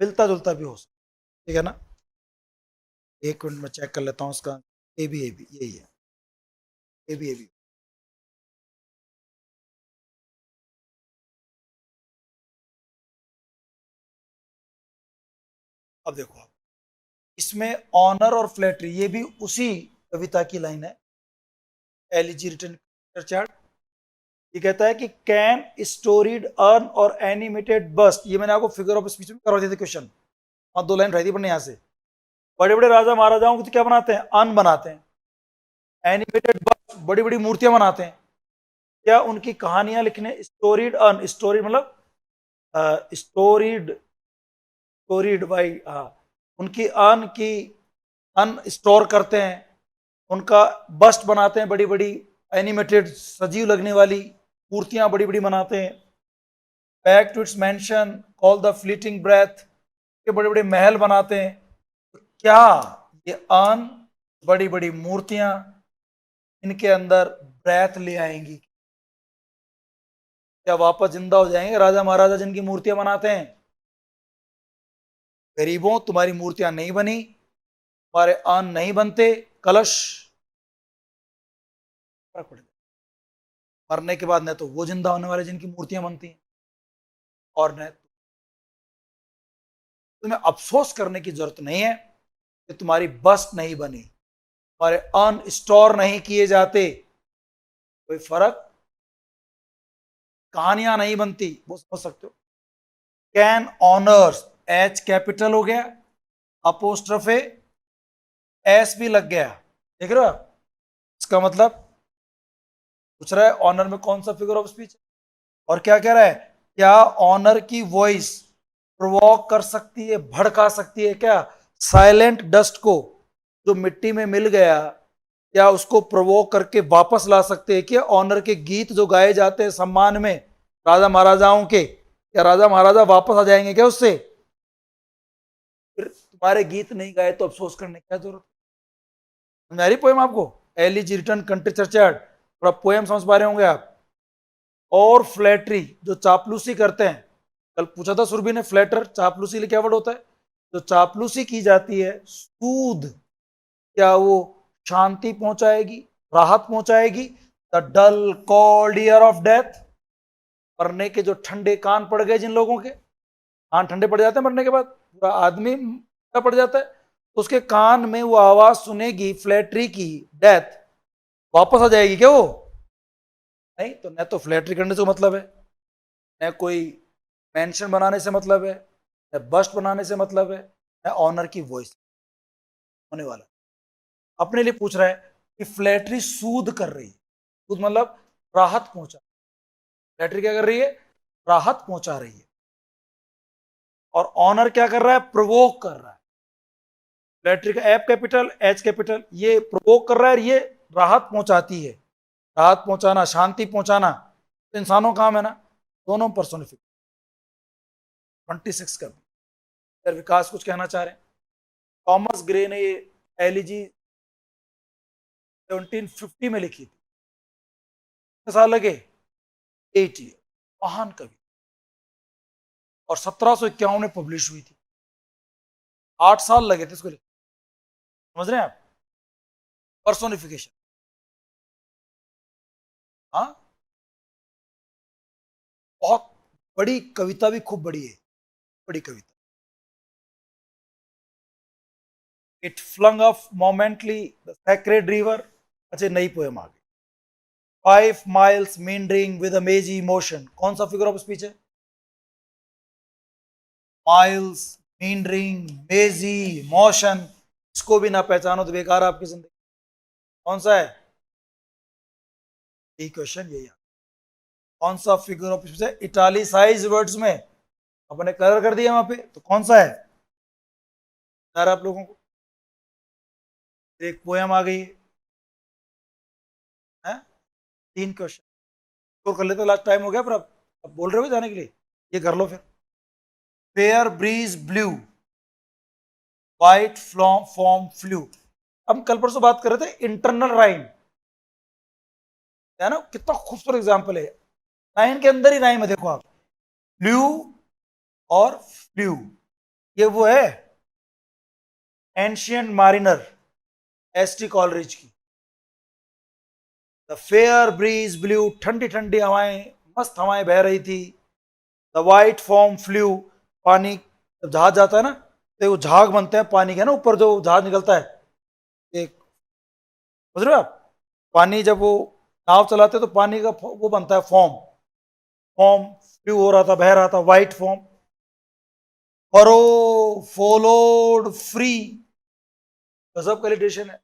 मिलता जुलता भी हो सकता है, ठीक है ना। एक मिनट में चेक कर लेता हूँ इसका, ए बी यही है, ए बी। अब देखो आप, इसमें ऑनर और फ्लैटरी, ये भी उसी कविता की लाइन है, एलिजी रिटन चार्ट। ये कहता है कि कैन स्टोरीड अर्न और एनिमेटेड बस्ट, ये मैंने आपको फिगर ऑफ स्पीच में करवा दिया था क्वेश्चन, और दो लाइन रहती पढ़ने यहाँ से। बड़े बड़े राजा महाराजाओं को तो क्या बनाते हैं, अन्न बनाते हैं। एनिमेटेड बस्ट, बड़ी बड़ी मूर्तियां बनाते हैं। क्या उनकी कहानियां लिखने, स्टोरीड अर्न, स्टोरी मतलब स्टोरीड, स्टोरीड बाई, उनकी अर्न की, अन्न स्टोर करते हैं, उनका बस्ट बनाते हैं, बड़ी बड़ी एनिमेटेड सजीव लगने वाली मूर्तियां बड़ी बड़ी बनाते हैं। Back to its mansion, call the fleeting breath, के बड़े बड़े महल बनाते हैं। तो क्या ये अन, बड़ी बड़ी मूर्तियां, इनके अंदर ब्रेथ ले आएंगी, क्या वापस जिंदा हो जाएंगे राजा महाराजा जिनकी मूर्तियां बनाते हैं। गरीबों तुम्हारी मूर्तियां नहीं बनी, तुम्हारे अन्न नहीं बनते, कलश फर्क पड़ जाएगा। मरने के बाद न तो वो जिंदा होने वाले जिनकी मूर्तियां बनती हैं, और न तुम्हें अफसोस करने की जरूरत नहीं है कि तुम्हारी बस्ट नहीं बनी, तुम्हारे अर्न स्टोर नहीं किए जाते, कोई फर्क, कहानियां नहीं बनती, वो समझ सकते हो। कैन ऑनर्स, एच कैपिटल हो गया, अपोस्ट्रफे एस भी लग गया, देख रहे हो आप? इसका मतलब पूछ रहा है ऑनर में कौन सा फिगर ऑफ स्पीच है, और क्या कह रहा है, क्या ऑनर की वॉइस प्रोवोक कर सकती है, भड़का सकती है क्या साइलेंट डस्ट को, जो मिट्टी में मिल गया, क्या उसको प्रोवोक करके वापस ला सकते हैं क्या? ऑनर के गीत जो गाए जाते हैं सम्मान में राजा महाराजाओं के, क्या राजा महाराजा वापस आ जाएंगे क्या उससे? फिर तुम्हारे गीत नहीं गाए तो अफसोस करने की क्या जरूरत? समझ आ रही पोएम आपको? एलिजी रिटर्न कंट्री चर्चयार्ड, थोड़ा पोएम समझ पा रहे होंगे आप। और फ्लैटरी, जो चापलूसी करते हैं, कल पूछा था सुरभि ने, फ्लैटर चापलूसी लिए क्या वर्ड होता है? जो चापलूसी की जाती है, सूद, क्या वो शांति पहुंचाएगी, राहत पहुंचाएगी? The dull cold ear of death, मरने के जो ठंडे कान पड़ गए जिन लोगों के, कान ठंडे पड़ जाते हैं मरने के बाद, पूरा आदमी पड़ जाता है, तो उसके कान में वो आवाज सुनेगी फ्लैटरी की, डेथ, वापस आ जाएगी क्या वो? नहीं, तो न तो फ्लैटरी करने से मतलब है, न कोई मेंशन बनाने से मतलब है, न बस्ट बनाने से मतलब है, न ऑनर की वॉइस होने वाला। अपने लिए पूछ रहा है कि फ्लैटरी सूद कर रही है, सूद मतलब राहत पहुंचा, फ्लैटरी क्या कर रही है? राहत पहुंचा रही है। और ऑनर क्या कर रहा है? प्रोवोक कर रहा है। फ्लैटरी का एफ कैपिटल एच कैपिटल, ये प्रोवोक कर रहा है, ये राहत पहुंचाती है, राहत पहुंचाना, शांति पहुंचाना, तो इंसानों काम है ना, दोनों पर्सोनिफिक। 26 का भी विकास कुछ कहना चाह रहे हैं। थॉमस ग्रे ने ये एलिजी 1750 में लिखी थी, कितने साल लगे? 8 ईयर, महान कवि, और 1751 में पब्लिश हुई थी, 8 साल लगे थे इसको लिखने। समझ रहे हैं आप? पर्सोनिफिकेशन, हाँ, बहुत बड़ी कविता भी, खूब बड़ी है, बड़ी कविता। It flung off momently the sacred river, अच्छा नई पोएम आ गई। 5 miles meandering with a mazy motion, कौन सा फिगर ऑफ स्पीच है? माइल्स, मींडरिंग, मेजी, मोशन, इसको भी ना पहचानो तो बेकार आपकी जिंदगी। कौन सा है? यही क्वेश्चन, यही है। कौन सा फिगर ऑफ स्पीच है? इटालिसाइज वर्ड्स में अपने कलर कर दिया वहां पे, तो कौन सा है यार आप लोगों को? एक पोएम आ गई है, 3 क्वेश्चन स्कोर कर लेते, लास्ट टाइम हो गया, पर अब बोल रहे हो जाने के लिए, ये कर लो फिर। Fair breeze blew, white foam flew. हम कल परसों बात कर रहे थे इंटरनल राइम, है ना, कितना खूबसूरत एग्जाम्पल है, लाइन के अंदर ही राइम है, देखो आप, फ्लू और फ्लू, ये वो है एंशियंट मारिनर एसटी कॉलरिज की। द फेयर ब्रीज ब्लू, ठंडी ठंडी हवाएं, मस्त हवाएं बह रही थी। द वाइट फॉर्म फ्लू, पानी जब जहाज जाता है ना, तो वो झाग बनते हैं पानी के ना ऊपर, जो जहाज निकलता है एक, समझ रहे हो आप? पानी जब वो नाव चलाते तो पानी का वो बनता है फॉर्म, फॉर्म फ्लू हो रहा था, बह रहा था, white form. Furrow, followed, free, गजब का लिटरेशन है।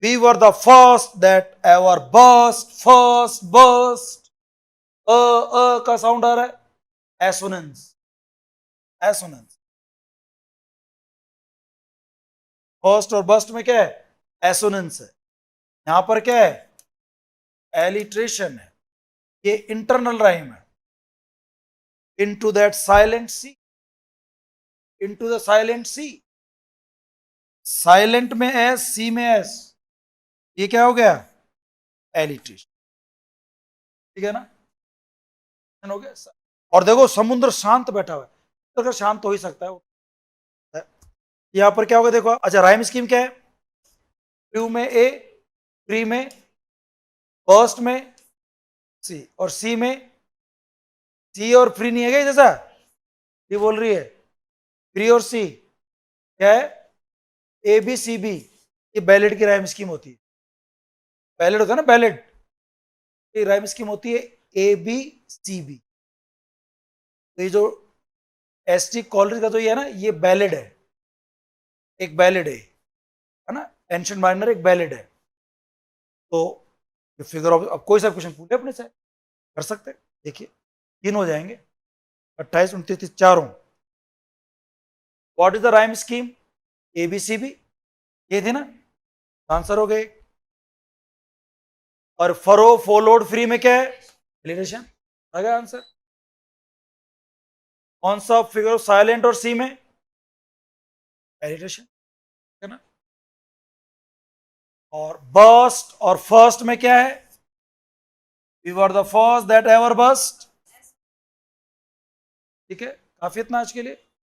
We were the first that ever burst, first burst, का साउंड आ रहा है, एसोनेंस, एसोनेंस। फर्स्ट और बस्ट में क्या है? एसोनेंस है। यहां पर क्या है? एलिट्रेशन है। ये इंटरनल राइम है। Into that silent sea, into the silent sea, silent में एस, सी में एस, ये क्या हो गया? एलिट्रेशन, ठीक है ना, हो गया। और देखो समुद्र शांत बैठा हुआ है, तो अगर शांत हो ही सकता है वो। यहां पर क्या होगा देखो, अच्छा राइम स्कीम क्या है? फ्लू में ए, फ्री में फर्स्ट में सी और सी में सी और फ्री नहीं है क्या जैसा ये बोल रही है फ्री और सी क्या है ए बी सी बी ये बैलेट की राइम स्कीम होती है बैलेट होता है ना बैलेट ये राइम स्कीम होती है ए बी सी बी तो ये जो एस टी कॉलरेज का तो ये है ना ये बैलेट है एक बैलेट है ना एंशिएंट माइनर एक बैलेट है तो ये फिगर ऑफ अब कोई सा क्वेश्चन पूछे अपने से कर सकते हैं देखिए 3 हो जाएंगे 28 29 4 हों what is the rhyme scheme A B C B ये थी ना आंसर हो गए और फरो फॉलोड फ्री में क्या है एलिनेशन आ गया आंसर कौन सा फिगर साइलेंट और सी में एलिनेशन है ना और बस्ट और फर्स्ट में क्या है we were the first that ever burst ठीक है काफी इतना आज के लिए